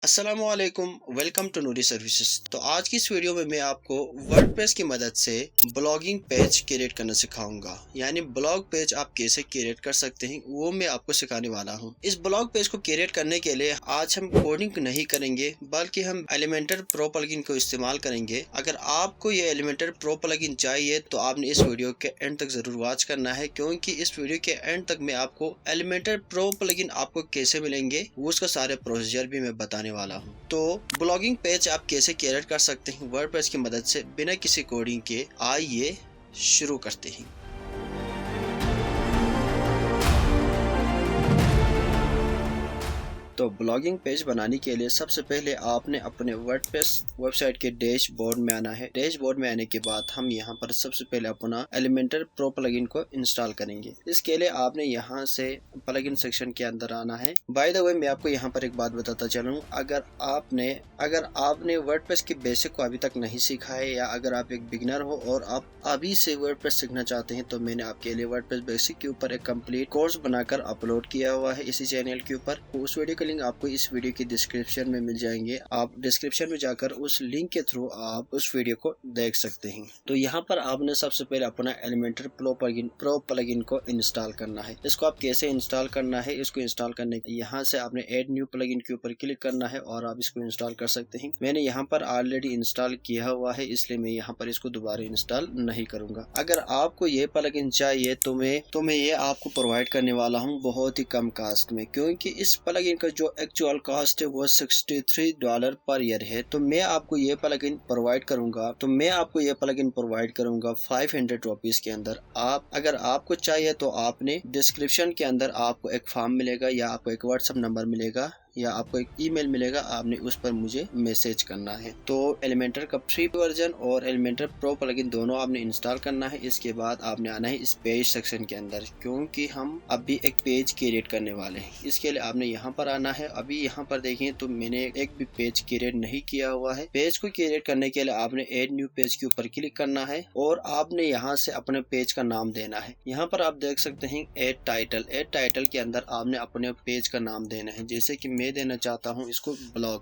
अस्सलामुअलैकुम, welcome to Noori services. तो आज की इस वीडियो में मैं आपको वर्डप्रेस की मदद से ब्लॉगिंग पेज क्रिएट करना सिखाऊंगा। यानी ब्लॉग पेज आप कैसे क्रिएट कर सकते हैं वो मैं आपको सिखाने वाला हूं। इस ब्लॉग पेज को क्रिएट करने के लिए आज हम कोडिंग नहीं करेंगे बल्कि हम एलिमेंटर प्रो प्लगइन को इस्तेमाल करेंगे। अगर आपको ये एलिमेंटर प्रो प्लगइन चाहिए तो आपने इस वीडियो के एंड तक जरूर वॉच करना है, क्योंकि इस वीडियो के एंड तक मैं आपको एलिमेंटर प्रो प्लगइन आपको कैसे मिलेंगे वो उसका सारे प्रोसीजर भी मैं बताने वाला हूं। तो ब्लॉगिंग पेज आप कैसे क्रिएट कर सकते हैं वर्डप्रेस की मदद से बिना किसी कोडिंग के, आइए शुरू करते हैं। तो ब्लॉगिंग पेज बनाने के लिए सबसे पहले आपने अपने वर्डप्रेस वेबसाइट के डैशबोर्ड में आना है। डैशबोर्ड में आने के बाद हम यहाँ पर सबसे पहले अपना एलिमेंटर प्रो प्लगइन को इंस्टॉल करेंगे। इसके लिए आपने यहाँ से प्लगइन सेक्शन के अंदर आना है। बाय द वे मैं आपको यहाँ पर एक बात बताता चलूँ, अगर आपने वर्डप्रेस के बेसिक को अभी तक नहीं सीखा है या अगर आप एक बिगिनर हो और आप अभी से वर्डप्रेस सीखना चाहते हैं तो मैंने आपके लिए वर्डप्रेस बेसिक के ऊपर एक कंप्लीट कोर्स बनाकर अपलोड किया हुआ है इसी चैनल के ऊपर। उस वीडियो का लिंक आपको इस वीडियो की डिस्क्रिप्शन में मिल जाएंगे। आप डिस्क्रिप्शन में जाकर उस लिंक के थ्रू आप उस वीडियो को देख सकते हैं। तो यहाँ पर आपने सबसे पहले अपना एलिमेंटर प्रो प्लगइन को इंस्टॉल करना है। इसको आप कैसे इंस्टॉल करना है, इसको इंस्टॉल करने के यहाँ से आपने ऐड न्यू प्लगइन के ऊपर क्लिक करना है और आप इसको इंस्टॉल कर सकते हैं। मैंने यहाँ पर ऑलरेडी इंस्टॉल किया हुआ है इसलिए मैं यहाँ पर इसको दोबारा इंस्टॉल नहीं करूंगा। अगर आपको ये प्लगइन चाहिए तो मैं ये आपको प्रोवाइड करने वाला हूँ बहुत ही कम कास्ट में, क्योंकि इस प्लगइन का जो एक्चुअल कॉस्ट है वो $63 पर ईयर है। तो मैं आपको ये प्लगइन प्रोवाइड करूंगा 500 रुपीज के अंदर। अगर आपको चाहिए तो आपने डिस्क्रिप्शन के अंदर आपको एक फॉर्म मिलेगा या आपको एक व्हाट्सएप नंबर मिलेगा या आपको एक ईमेल मिलेगा, आपने उस पर मुझे मैसेज करना है। तो एलिमेंटर का फ्री वर्जन और एलिमेंटर प्रो प्लगइन दोनों आपने इंस्टॉल करना है। इसके बाद आपने आना है इस पेज सेक्शन के अंदर, क्योंकि हम अभी एक पेज क्रिएट करने वाले हैं। इसके लिए आपने यहाँ पर आना है। अभी यहाँ पर देखें तो मैंने एक भी पेज क्रिएट नहीं किया हुआ है। पेज को क्रिएट करने के लिए आपने ऐड न्यू पेज के ऊपर क्लिक करना है और आपने यहाँ से अपने पेज का नाम देना है। यहाँ पर आप देख सकते हैं ऐड टाइटल के अंदर आपने अपने पेज का नाम देना है। जैसे कि मैं देना चाहता हूं इसको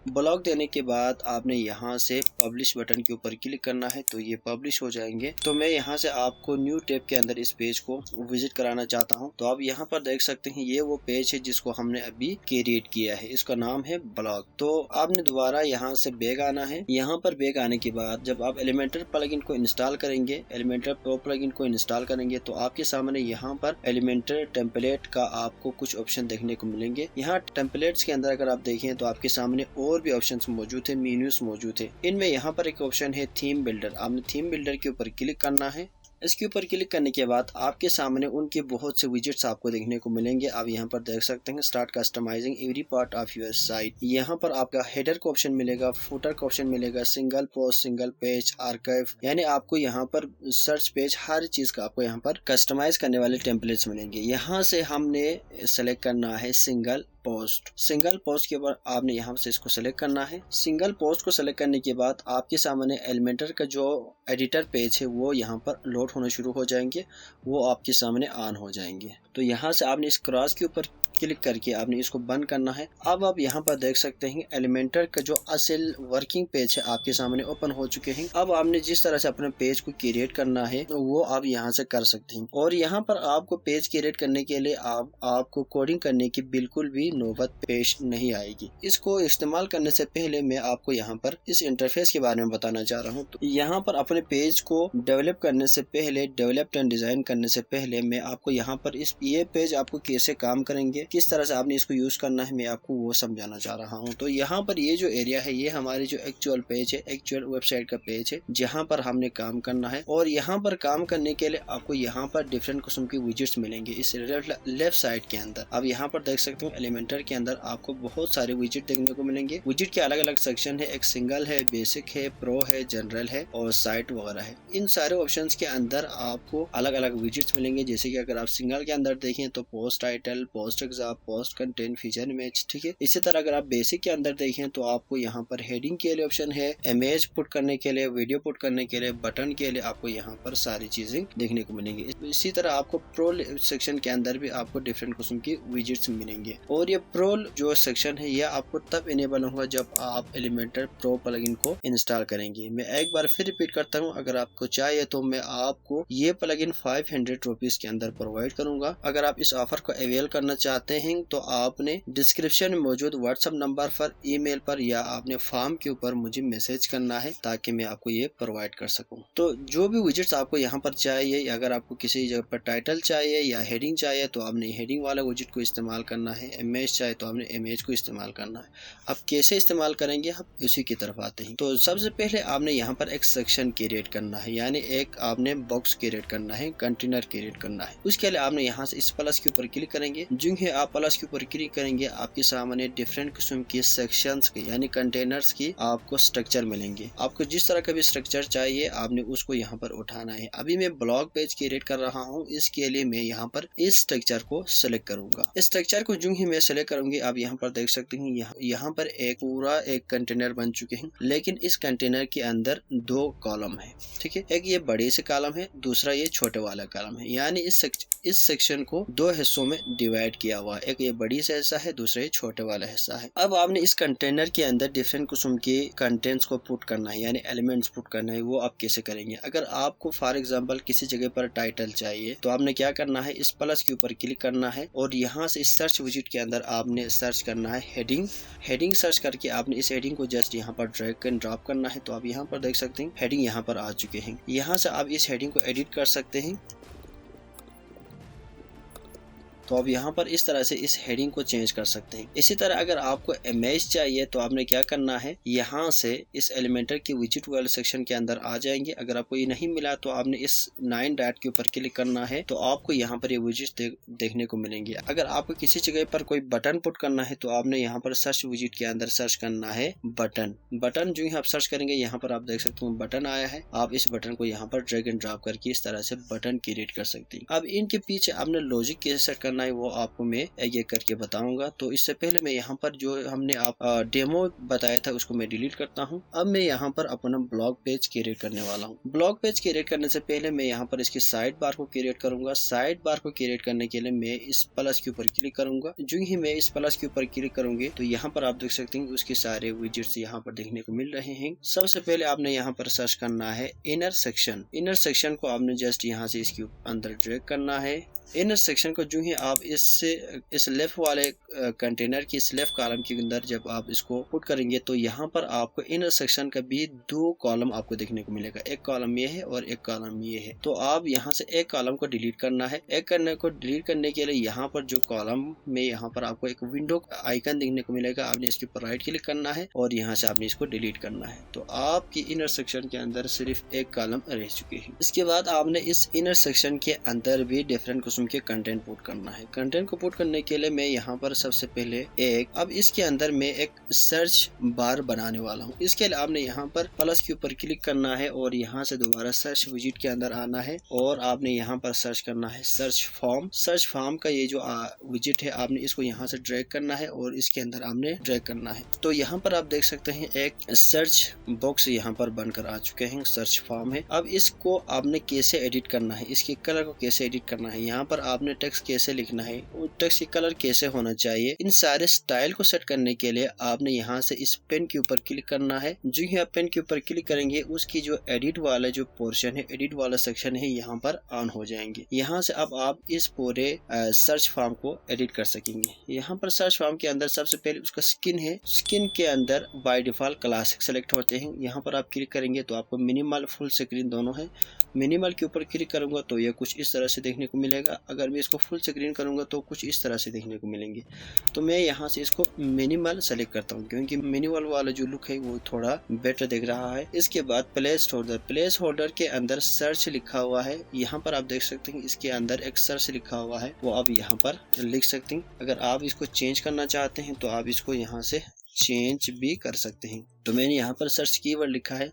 ब्लॉग देने के बाद आपने यहां से पब्लिश बटन के ऊपर क्लिक करना है तो ये पब्लिश हो जाएंगे। तो मैं यहां से आपको न्यू टैब के अंदर इस पेज को विजिट कराना चाहता हूं। तो आप यहां पर देख सकते हैं ये वो पेज है जिसको हमने अभी क्रिएट किया है, इसका नाम है ब्लॉग। तो आपने दोबारा यहां से बैक आना है। यहां पर बैक आने के बाद जब आप एलिमेंटर प्लगइन को इंस्टॉल करेंगे, एलिमेंटर प्रो प्लगइन को इंस्टॉल करेंगे तो आपके सामने यहाँ पर एलिमेंटर टेम्पलेट का आपको कुछ ऑप्शन देखने को मिलेंगे। यहाँ टेम्पलेट्स के अंदर अगर आप देखें तो आपके सामने और भी ऑप्शंस मौजूद है, मेन्यूज मौजूद है। इनमें यहाँ पर एक ऑप्शन है थीम बिल्डर। आपने थीम बिल्डर के ऊपर क्लिक करना है। इसके ऊपर क्लिक करने के बाद आपके सामने उनके बहुत से विजेट्स आपको देखने को मिलेंगे। आप यहाँ पर देख सकते हैं start customising every part of your site. यहाँ पर आपका हेडर का ऑप्शन मिलेगा, फुटर का ऑप्शन मिलेगा, single post, single page, archive, यानी आपको यहाँ पर सर्च पेज हर चीज का आपको यहाँ पर कस्टमाइज करने वाले टेम्पलेट्स मिलेंगे। यहाँ से हमने सेलेक्ट करना है सिंगल पोस्ट के ऊपर आपने यहाँ से इसको सेलेक्ट करना है। सिंगल पोस्ट को सेलेक्ट करने के बाद आपके सामने एलिमेंटर का जो एडिटर पेज है वो यहाँ पर लोड होना शुरू हो जाएंगे, वो आपके सामने ऑन हो जाएंगे। तो यहाँ से आपने इस क्रॉस के ऊपर क्लिक करके आपने इसको बंद करना है। अब आप यहाँ पर देख सकते हैं एलिमेंटर का जो असल वर्किंग पेज है आपके सामने ओपन हो चुके हैं। अब आपने जिस तरह से अपने पेज को क्रिएट करना है वो आप यहाँ से कर सकते हैं। और यहाँ पर आपको पेज क्रिएट करने के लिए आपको कोडिंग करने की बिल्कुल भी नौबत पेश नहीं आएगी। इसको इस्तेमाल करने से पहले मैं आपको यहाँ पर इस इंटरफेस के बारे में बताना चाह रहा हूँ। तो यहाँ पर अपने पेज को डेवलप करने से पहले, डेवलप एंड डिजाइन करने से पहले मैं आपको यहाँ पर ये पेज आपको कैसे काम करेंगे, किस तरह से आपने इसको यूज करना है, मैं आपको वो समझाना चाह रहा हूँ। तो यहाँ पर ये जो एरिया है ये हमारी जो एक्चुअल पेज है, एक्चुअल वेबसाइट का पेज है जहाँ पर हमने काम करना है। और यहाँ पर काम करने के लिए आपको यहाँ पर डिफरेंट किस्म के विजेट्स मिलेंगे इस लेफ्ट साइड के अंदर। अब यहाँ पर देख सकते हो एलिमेंटर के अंदर आपको बहुत सारे विजेट देखने को मिलेंगे। विजेट के अलग अलग सेक्शन है, एक सिंगल है, बेसिक है, प्रो है, जनरल है और साइट वगैरह है। इन सारे ऑप्शंस के अंदर आपको अलग अलग विजेट्स मिलेंगे। जैसे कि अगर आप सिंगल के अंदर देखें तो post title, post exam, post content, feature image, ठीक है। इसी तरह अगर आप बेसिक के अंदर देखें तो आपको यहाँ पर हेडिंग के लिए ऑप्शन है, इमेज पुट करने के लिए, वीडियो पुट करने के लिए, बटन के लिए आपको यहाँ पर सारी चीजें देखने को मिलेंगी। इसी तरह आपको प्रो सेक्शन के अंदर भी आपको डिफरेंट किस्म की विजेट्स मिलेंगे। और ये प्रो जो सेक्शन है ये आपको तब इनेबल होगा जब आप एलिमेंटर प्रो प्लगइन को इंस्टॉल करेंगे। मैं एक बार फिर रिपीट करता हूँ, अगर आपको चाहिए तो मैं आपको ये प्लगइन 500 रुपीज के अंदर प्रोवाइड करूंगा। अगर आप इस ऑफर को अवेल करना चाहते हैं तो आपने डिस्क्रिप्शन में मौजूद व्हाट्सएप नंबर पर, ईमेल पर या आपने फॉर्म के ऊपर मुझे मैसेज करना है ताकि मैं आपको ये प्रोवाइड कर सकूं। तो जो भी विजेट्स आपको यहाँ पर चाहिए, अगर आपको किसी जगह पर टाइटल चाहिए या हेडिंग चाहिए तो आपने हेडिंग वाला विजेट को इस्तेमाल करना है, इमेज चाहिए तो आपने इमेज को इस्तेमाल करना है। अब कैसे इस्तेमाल करेंगे हम उसी की तरफ आते हैं। तो सबसे पहले आपने यहाँ पर एक सेक्शन क्रिएट करना है, यानी एक आपने बॉक्स क्रिएट करना है, कंटेनर क्रिएट करना है। उसके लिए आपने यहाँ से इस प्लस के ऊपर क्लिक करेंगे। जो ही आप प्लस के ऊपर क्लिक करेंगे आपके सामने डिफरेंट किस्म की सेक्शंस की यानी कंटेनर्स की आपको स्ट्रक्चर मिलेंगे। आपको जिस तरह का भी स्ट्रक्चर चाहिए आपने उसको यहाँ पर उठाना है। अभी मैं ब्लॉग पेज क्रिएट कर रहा हूँ, इसके लिए मैं यहाँ पर इस स्ट्रक्चर को सिलेक्ट करूंगा। इस स्ट्रक्चर को जो ही मैं सिलेक्ट करूंगी आप यहाँ पर देख सकते हैं यहाँ पर एक पूरा एक कंटेनर बन चुके हैं, लेकिन इस कंटेनर के अंदर दो कॉलम है, ठीक है। एक ये बड़े से कॉलम है, दूसरा ये छोटे वाला कॉलम है, यानी इस सेक्शन को दो हिस्सों में डिवाइड किया हुआ है। एक ये बड़ी सा हिस्सा है, दूसरा ये छोटे वाला हिस्सा है। अब आपने इस कंटेनर के अंदर डिफरेंट किस्म के कंटेंट्स को पुट करना है, यानी एलिमेंट्स पुट करना है। वो आप कैसे करेंगे? अगर आपको फॉर एग्जांपल किसी जगह पर टाइटल चाहिए तो आपने क्या करना है, इस प्लस के ऊपर क्लिक करना है और यहाँ से इस सर्च विजेट के अंदर आपने सर्च करना है हेडिंग सर्च करके आपने इस हेडिंग को जस्ट यहाँ पर ड्रैग एंड ड्रॉप करना है। तो आप यहाँ पर देख सकते हैं हेडिंग यहाँ पर आ चुके हैं। यहाँ से आप इस हेडिंग को एडिट कर सकते हैं। तो अब यहाँ पर इस तरह से इस हेडिंग को चेंज कर सकते हैं। इसी तरह अगर आपको इमेज चाहिए तो आपने क्या करना है, यहाँ से इस एलिमेंटर की विजेट वाले सेक्शन के अंदर आ जाएंगे। अगर आपको ये नहीं मिला तो आपने इस 9 डॉट के ऊपर क्लिक करना है तो आपको यहाँ पर ये विजेट देखने को मिलेंगे। अगर आपको किसी जगह पर कोई बटन पुट करना है तो आपने यहाँ पर सर्च विजेट के अंदर सर्च करना है बटन। जो ही आप सर्च करेंगे यहाँ पर आप देख सकते हो बटन आया है। आप इस बटन को यहाँ पर ड्रैग एंड ड्रॉप करके इस तरह से बटन क्रिएट कर सकते हैं। अब इनके पीछे आपने लॉजिक कैसे सेट करना है वो आपको मैं एक करके बताऊंगा। तो इससे पहले मैं यहाँ पर जो हमने आप डेमो बताया था उसको मैं डिलीट करता हूँ। अब मैं यहाँ पर अपना ब्लॉग पेज क्रिएट करने वाला हूँ। ब्लॉग पेज क्रिएट करने से पहले मैं यहाँ पर इसकी साइड बार को क्रिएट करूंगा। साइड बार को क्रिएट करने के लिए मैं इस प्लस के ऊपर क्लिक करूंगा। जो ही मैं इस प्लस के ऊपर क्लिक करूंगी तो यहाँ पर आप देख सकते हैं उसके सारे विजेट्स यहाँ पर देखने को मिल रहे हैं। सबसे पहले आपने यहाँ पर सर्च करना है इनर सेक्शन को आपने जस्ट यहाँ से इसके अंदर ड्रैग करना है। इनर सेक्शन को जो ही आप इस लेफ्ट वाले कंटेनर की इस लेफ्ट कॉलम के अंदर जब आप इसको पुट करेंगे तो यहाँ पर आपको इनर सेक्शन का भी दो कॉलम आपको देखने को मिलेगा। एक कॉलम ये है और एक कॉलम ये है। तो आप यहाँ से एक कॉलम को डिलीट करना है। एक करने को डिलीट करने के लिए यहाँ पर जो कॉलम में यहाँ पर आपको एक विंडो आइकन देखने को मिलेगा। आपने इसके ऊपर राइट क्लिक करना है और यहाँ से आपने इसको डिलीट करना है। तो आपकी इनर सेक्शन के अंदर सिर्फ एक कॉलम रह चुके हैं। इसके बाद आपने इस इनर सेक्शन के अंदर भी डिफरेंट किस्म के कंटेंट पुट करना है। कंटेंट को पुट करने के लिए मैं यहाँ पर सबसे पहले अब इसके अंदर मैं एक सर्च बार बनाने वाला हूँ। इसके लिए आपने यहाँ पर प्लस के ऊपर क्लिक करना है और यहाँ से दोबारा सर्च विजेट के अंदर आना है और आपने यहाँ पर सर्च करना है सर्च फॉर्म का ये जो विजेट है आपने इसको यहाँ से ड्रैग करना है और इसके अंदर आपने ड्रैग करना है। तो यहाँ पर आप देख सकते हैं एक सर्च बॉक्स यहाँ पर बनकर आ चुके हैं, सर्च फॉर्म है। अब इसको आपने कैसे एडिट करना है, इसके कलर को कैसे एडिट करना है, यहाँ पर आपने टेक्स्ट कैसे लिखना है और टेक्स्ट की कलर कैसे होना चाहिए, इन सारे स्टाइल को सेट करने के लिए आपने यहाँ से इस पेन के ऊपर क्लिक करना है। जो ही आप पेन के ऊपर क्लिक करेंगे उसकी जो एडिट वाला जो पोर्शन है, एडिट वाला सेक्शन है यहाँ पर ऑन हो जाएंगे। यहाँ से अब आप इस पूरे सर्च फॉर्म को एडिट कर सकेंगे। यहाँ पर सर्च फॉर्म के अंदर सबसे पहले उसका स्किन है। स्किन के अंदर बाय डिफॉल्ट क्लासिक सेलेक्ट होते हैं। यहाँ पर आप क्लिक करेंगे तो आपको मिनिमल फुल स्क्रीन दोनों है। मिनिमल के ऊपर क्लिक करूंगा तो ये कुछ इस तरह से देखने को मिलेगा। अगर मैं इसको फुल स्क्रीन करूंगा तो कुछ इस तरह से देखने को मिलेंगे। तो मैं यहाँ से इसको मिनिमल सेलेक्ट करता हूँ क्योंकि मिनिमल वाला जो लुक है वो थोड़ा बेटर दिख रहा है। इसके बाद प्लेस होल्डर के अंदर सर्च लिखा हुआ है। यहाँ पर आप देख सकते हैं इसके अंदर एक सर्च लिखा हुआ है, वो आप यहाँ पर लिख सकते हैं। अगर आप इसको चेंज करना चाहते हैं तो आप इसको यहाँ से चेंज भी कर सकते हैं। तो मैंने यहाँ पर सर्च कीवर्ड लिखा है।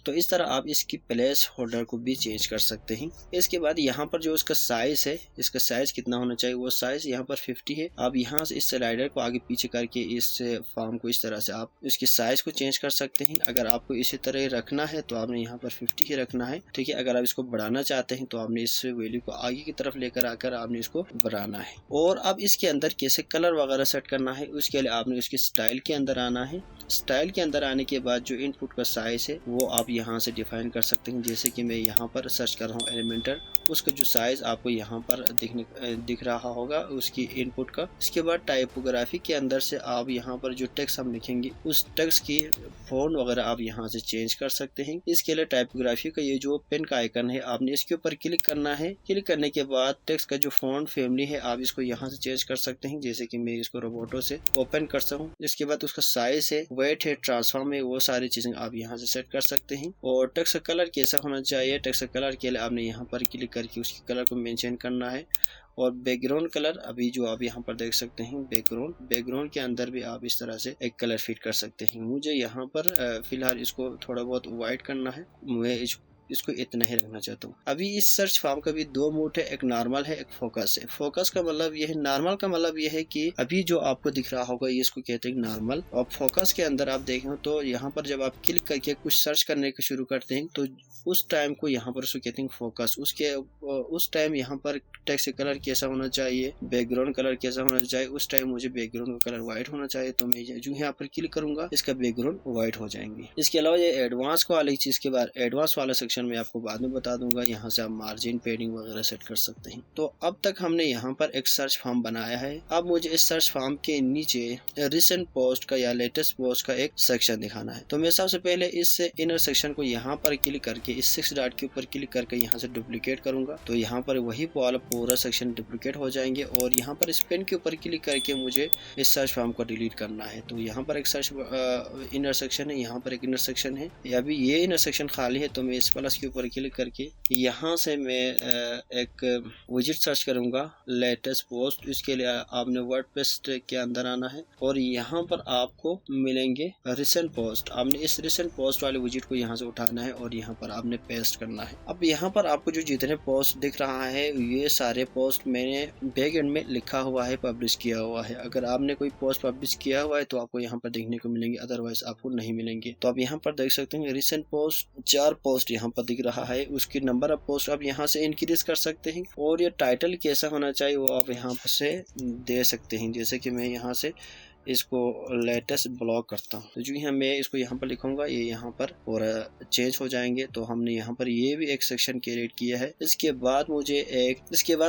तो इस तरह आप इसकी प्लेस होल्डर को भी चेंज कर सकते हैं। इसके बाद यहाँ पर जो इसका साइज है, इसका साइज कितना होना चाहिए, वो साइज यहाँ पर 50 है। आप यहाँ से इस स्लाइडर को आगे पीछे करके इस फॉर्म को इस तरह से आप इसकी साइज को चेंज कर सकते हैं। अगर आपको इसी तरह रखना है तो आपने यहाँ पर 50 ही रखना है, ठीक है। अगर आप इसको बढ़ाना चाहते हैं तो आपने इस वैल्यू को आगे की तरफ लेकर आकर आपने इसको बढ़ाना है। और अब इसके अंदर कैसे कलर वगैरह सेट करना है, उसके लिए आपने उसकी स्टाइल के अंदर आना है। स्टाइल के अंदर आने के बाद जो इनपुट का साइज है वो आप यहाँ से डिफाइन कर सकते हैं। जैसे कि मैं यहाँ पर सर्च कर रहा हूँ एलिमेंटर, उसका जो साइज आपको यहाँ पर दिख रहा होगा उसकी इनपुट का। इसके बाद टाइपोग्राफी के अंदर से आप यहाँ पर जो टेक्स्ट हम लिखेंगे उस टेक्स्ट की फॉन्ट वगैरह आप यहाँ से चेंज कर सकते हैं। इसके लिए टाइपोग्राफी का ये जो पेन का आइकन है आपने इसके ऊपर क्लिक करना है। क्लिक करने के बाद टेक्स्ट का जो फॉन्ट फैमिली है आप इसको यहाँ से चेंज कर सकते हैं। जैसे कि मैं इसको रोबोटो से ओपन करता हूँ। इसके बाद उसका साइज है, वेट है, ट्रांसफॉर्म है, वो सारी चीजें आप यहाँ से सेट कर सकते हैं। और टेक्स्ट का कलर कैसा होना चाहिए, टेक्स्ट का कलर के लिए आपने यहाँ पर क्लिक करके उसके कलर को मेंशन करना है। और बैकग्राउंड कलर अभी जो आप यहाँ पर देख सकते हैं बैकग्राउंड के अंदर भी आप इस तरह से एक कलर फिट कर सकते हैं। मुझे यहाँ पर फिलहाल इसको थोड़ा बहुत वाइट करना है, मैं इसको इतना ही रखना चाहता हूँ। अभी इस सर्च फॉर्म का भी दो मोड है, एक नॉर्मल है, एक फोकस है। फोकस का मतलब यह है, नॉर्मल का मतलब यह है कि अभी जो आपको दिख रहा होगा ये इसको कहते हैं नॉर्मल। और फोकस के अंदर आप देखें तो यहाँ पर जब आप क्लिक करके कुछ सर्च करने के शुरू करते हैं तो उस टाइम को यहाँ पर उसको कहते हैं फोकस। उस टाइम यहाँ पर टेक्स्ट कलर कैसा होना चाहिए, बैकग्राउंड कलर कैसा होना चाहिए, उस टाइम मुझे बैकग्राउंड का कलर व्हाइट होना चाहिए। तो मैं जो यहाँ पर क्लिक करूंगा इसका बैकग्राउंड व्हाइट हो जाएंगे। इसके अलावा ये एडवांस को वाली चीज के बाद एडवांस वाला सेक्शन में आपको बाद में बता दूंगा। यहाँ से आप मार्जिन, पेडिंग वगैरह सेट कर सकते हैं। तो अब तक हमने यहाँ पर एक सर्च फॉर्म बनाया है। अब मुझे इस सर्च फॉर्म के नीचे रिसेंट पोस्ट का या लेटेस्ट पोस्ट का एक सेक्शन दिखाना है। तो मैं सबसे पहले इस इनर सेक्शन को यहाँ पर क्लिक करके इस 6 डॉट के ऊपर क्लिक करके यहाँ से डुप्लीकेट करूंगा। तो यहाँ पर वही वाला पूरा सेक्शन डुप्लीकेट हो जाएंगे। और यहाँ पर इस पेन के ऊपर क्लिक करके मुझे इस सर्च फॉर्म को डिलीट करना है। तो यहाँ पर एक सर्च इनर सेक्शन है, यहाँ पर एक इनर सेक्शन है। अभी ये इनर सेक्शन खाली है तो मैं इस प्लस के ऊपर क्लिक करके यहाँ से मैं एक विजिट सर्च करूंगा, लेटेस्ट पोस्ट। इसके लिए आपने वर्डप्रेस के अंदर आना है और यहाँ पर आपको मिलेंगे रिसेंट पोस्ट। आपने इस रिसेंट पोस्ट वाले विजिट को यहाँ से उठाना है और यहाँ पर आपने पेस्ट करना है। अब यहाँ पर आपको जो जितने पोस्ट दिख रहा है ये सारे पोस्ट मैंने बैक एंड में लिखा हुआ है, पब्लिश किया हुआ है। अगर आपने कोई पोस्ट पब्लिश किया हुआ है तो आपको यहाँ पर देखने को मिलेंगे, अदरवाइज आपको नहीं मिलेंगे। तो आप यहाँ पर देख सकते हैं रिसेंट पोस्ट 4 पोस्ट यहाँ पर दिख रहा है। उसकी नंबर ऑफ पोस्ट आप यहाँ से इंक्रीज कर सकते हैं। और ये टाइटल कैसा होना चाहिए वो आप यहाँ से दे सकते हैं। जैसे कि मैं यहाँ से इसको लेटेस्ट ब्लॉग करता हूँ। तो जो यहाँ मैं इसको यहाँ पर लिखूंगा ये यहाँ पर और चेंज हो जाएंगे। तो हमने यहाँ पर ये भी एक सेक्शन क्रिएट किया है। इसके बाद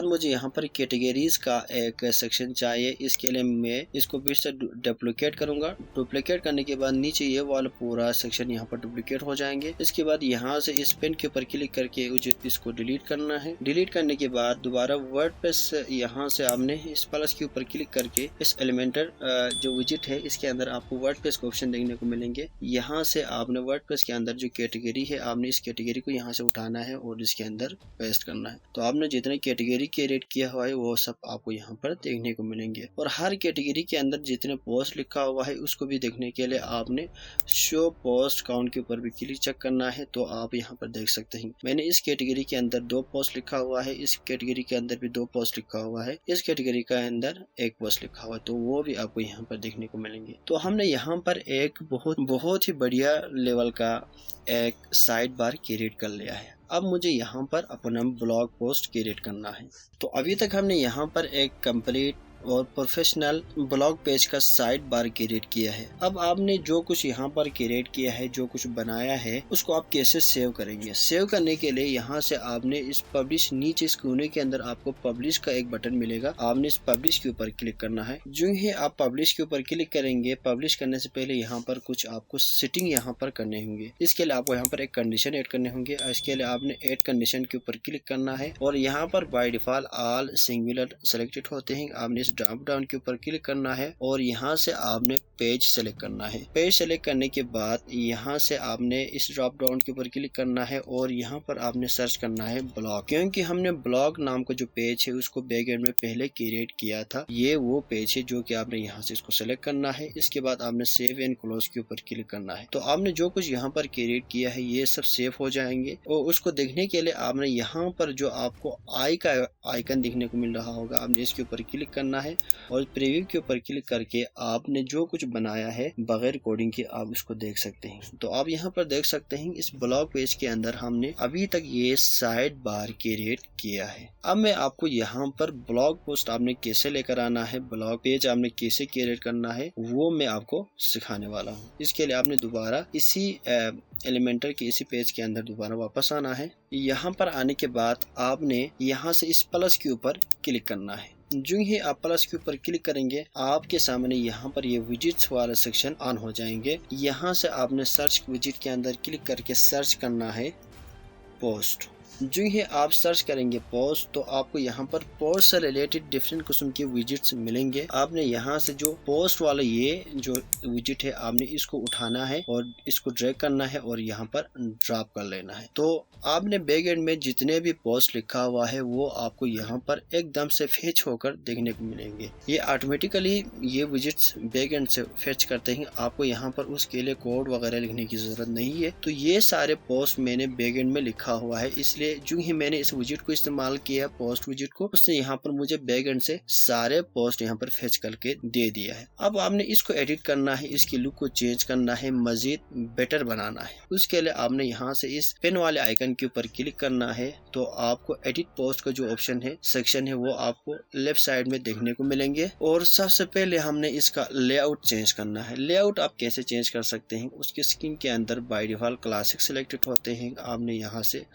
मुझे यहाँ पर कैटेगरीज का एक सेक्शन चाहिए। इसके लिए मैं इसको फिर से डुप्लीकेट करूंगा। डुप्लीकेट करने के बाद नीचे ये वाला पूरा सेक्शन यहाँ पर डुप्लीकेट हो जाएंगे। इसके बाद यहाँ से इस पेन के ऊपर क्लिक करके इसको डिलीट करना है। डिलीट करने के बाद दोबारा वर्डप्रेस यहाँ से आपने इस प्लस के ऊपर क्लिक करके इस एलिमेंटर जो विजिट है इसके अंदर आपको वर्डप्रेस के ऑप्शन देखने को मिलेंगे। यहाँ से आपने वर्डप्रेस के अंदर जो कैटेगरी है आपने इस कैटेगरी को यहाँ से उठाना है और इसके अंदर पेस्ट करना है। तो आपने जितने कैटेगरी क्रिएट किया हुआ है वो सब आपको यहाँ पर देखने को मिलेंगे। और हर कैटेगरी के अंदर जितने पोस्ट लिखा हुआ है उसको भी देखने के लिए आपने शो पोस्ट काउंट के ऊपर भी क्लिक चेक करना है। तो आप यहाँ पर देख सकते हैं मैंने इस कैटेगरी के अंदर 2 पोस्ट लिखा हुआ है, इस कैटेगरी के अंदर भी 2 पोस्ट लिखा हुआ है, इस कैटेगरी के अंदर 1 पोस्ट लिखा हुआ है। तो वो भी आपको यहाँ पर देखने को मिलेंगे। तो हमने यहाँ पर एक बहुत ही बढ़िया लेवल का एक साइड बार क्रिएट कर लिया है। अब मुझे यहाँ पर अपना ब्लॉग पोस्ट क्रिएट करना है। तो अभी तक हमने यहाँ पर एक कंप्लीट और प्रोफेशनल ब्लॉग पेज का साइड बार क्रिएट किया है। अब आपने जो कुछ यहाँ पर क्रिएट किया है, जो कुछ बनाया है, उसको आप कैसे सेव करेंगे। सेव करने के लिए यहाँ से आपने इस पब्लिश, नीचे इस कोने के अंदर आपको पब्लिश का एक बटन मिलेगा। आपने इस पब्लिश के ऊपर क्लिक करना है। जो ही आप पब्लिश के ऊपर क्लिक करेंगे, पब्लिश करने से पहले यहाँ पर कुछ आपको सेटिंग यहाँ पर करने होंगे। इसके लिए आपको यहाँ पर एक कंडीशन ऐड करने होंगे। इसके लिए आपने ऐड कंडीशन के ऊपर क्लिक करना है और यहाँ पर by default all singular selected होते हैं। आपने इस ड्रॉप डाउन के ऊपर क्लिक करना है और यहाँ से आपने पेज सेलेक्ट करना है। पेज सेलेक्ट करने के बाद यहाँ से आपने इस ड्रॉप डाउन के ऊपर क्लिक करना है और यहाँ पर आपने सर्च करना है ब्लॉग, क्योंकि हमने ब्लॉग नाम का जो पेज है उसको बैकएंड में पहले क्रिएट किया था। ये वो पेज है जो कि आपने यहाँ से इसको सेलेक्ट करना है। इसके बाद आपने सेव एंड क्लोज के ऊपर क्लिक करना है। तो आपने जो कुछ यहाँ पर क्रिएट किया है ये सब सेव हो जाएंगे और उसको देखने के लिए आपने यहाँ पर जो आपको आई का आइकन दिखने को मिल रहा होगा, आपने इसके ऊपर क्लिक करना है और प्रीव्यू के ऊपर क्लिक करके आपने जो कुछ बनाया है बगैर कोडिंग के आप उसको देख सकते हैं। तो आप यहाँ पर देख सकते हैं इस ब्लॉग पेज के अंदर हमने अभी तक ये साइड बार क्रिएट किया है। अब मैं आपको यहाँ पर ब्लॉग पोस्ट आपने कैसे लेकर आना है, ब्लॉग पेज आपने कैसे क्रिएट करना है, वो मैं आपको सिखाने वाला हूँ। इसके लिए आपने दोबारा इसी एलिमेंटर के इसी पेज के अंदर दोबारा वापस आना है। यहाँ पर आने के बाद आपने यहाँ से इस प्लस के ऊपर क्लिक करना है। जो ही आप प्लस के ऊपर क्लिक करेंगे आपके सामने यहाँ पर ये विजिट्स वाला सेक्शन ऑन हो जाएंगे। यहाँ से आपने सर्च विजिट के अंदर क्लिक करके सर्च करना है पोस्ट। जो ही आप सर्च करेंगे पोस्ट तो आपको यहाँ पर पोस्ट से रिलेटेड डिफरेंट किस्म के विजिट्स मिलेंगे। आपने यहाँ से जो पोस्ट वाला ये जो विजिट है आपने इसको उठाना है और इसको ड्रैग करना है और यहाँ पर ड्रॉप कर लेना है। तो आपने बैक एंड में जितने भी पोस्ट लिखा हुआ है वो आपको यहाँ पर एकदम से फेच होकर देखने को मिलेंगे। ये ऑटोमेटिकली ये विजिट्स बैक एंड से फेच करते हैं। आपको यहाँ पर उसके लिए कोड वगैरह लिखने की जरूरत नहीं है। तो ये सारे पोस्ट मैंने बैक एंड में लिखा हुआ है, इसलिए जो ही मैंने इस विजिट को इस्तेमाल किया पोस्ट विजिट को, उसने यहाँ पर मुझे बैक एंड से सारे पोस्ट यहाँ पर फेच करके दे दिया है। अब आपने इसको एडिट करना है, इसकी लुक को चेंज करना है, मजीद बेटर बनाना है। उसके लिए आपने यहाँ से इस पेन वाले आइकन के ऊपर क्लिक करना है। तो आपको एडिट पोस्ट का जो ऑप्शन है सेक्शन है वो आपको लेफ्ट साइड में देखने को मिलेंगे। और सबसे पहले हमने इसका लेआउट चेंज करना है। लेआउट आप कैसे चेंज कर सकते हैं, उसके स्क्रीन के अंदर बाय डिफॉल्ट क्लासिक सिलेक्टेड होते हैं। आपने यहाँ से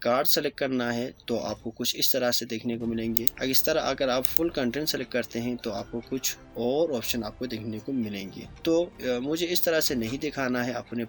कार्ड सेलेक्ट करना है तो आपको कुछ इस तरह से देखने को मिलेंगे। इस तरह अगर आप फुल कंटेंट सेलेक्ट करते हैं तो आपको कुछ और ऑप्शन आपको देखने को मिलेंगे। तो मुझे इस तरह से नहीं दिखाना है अपने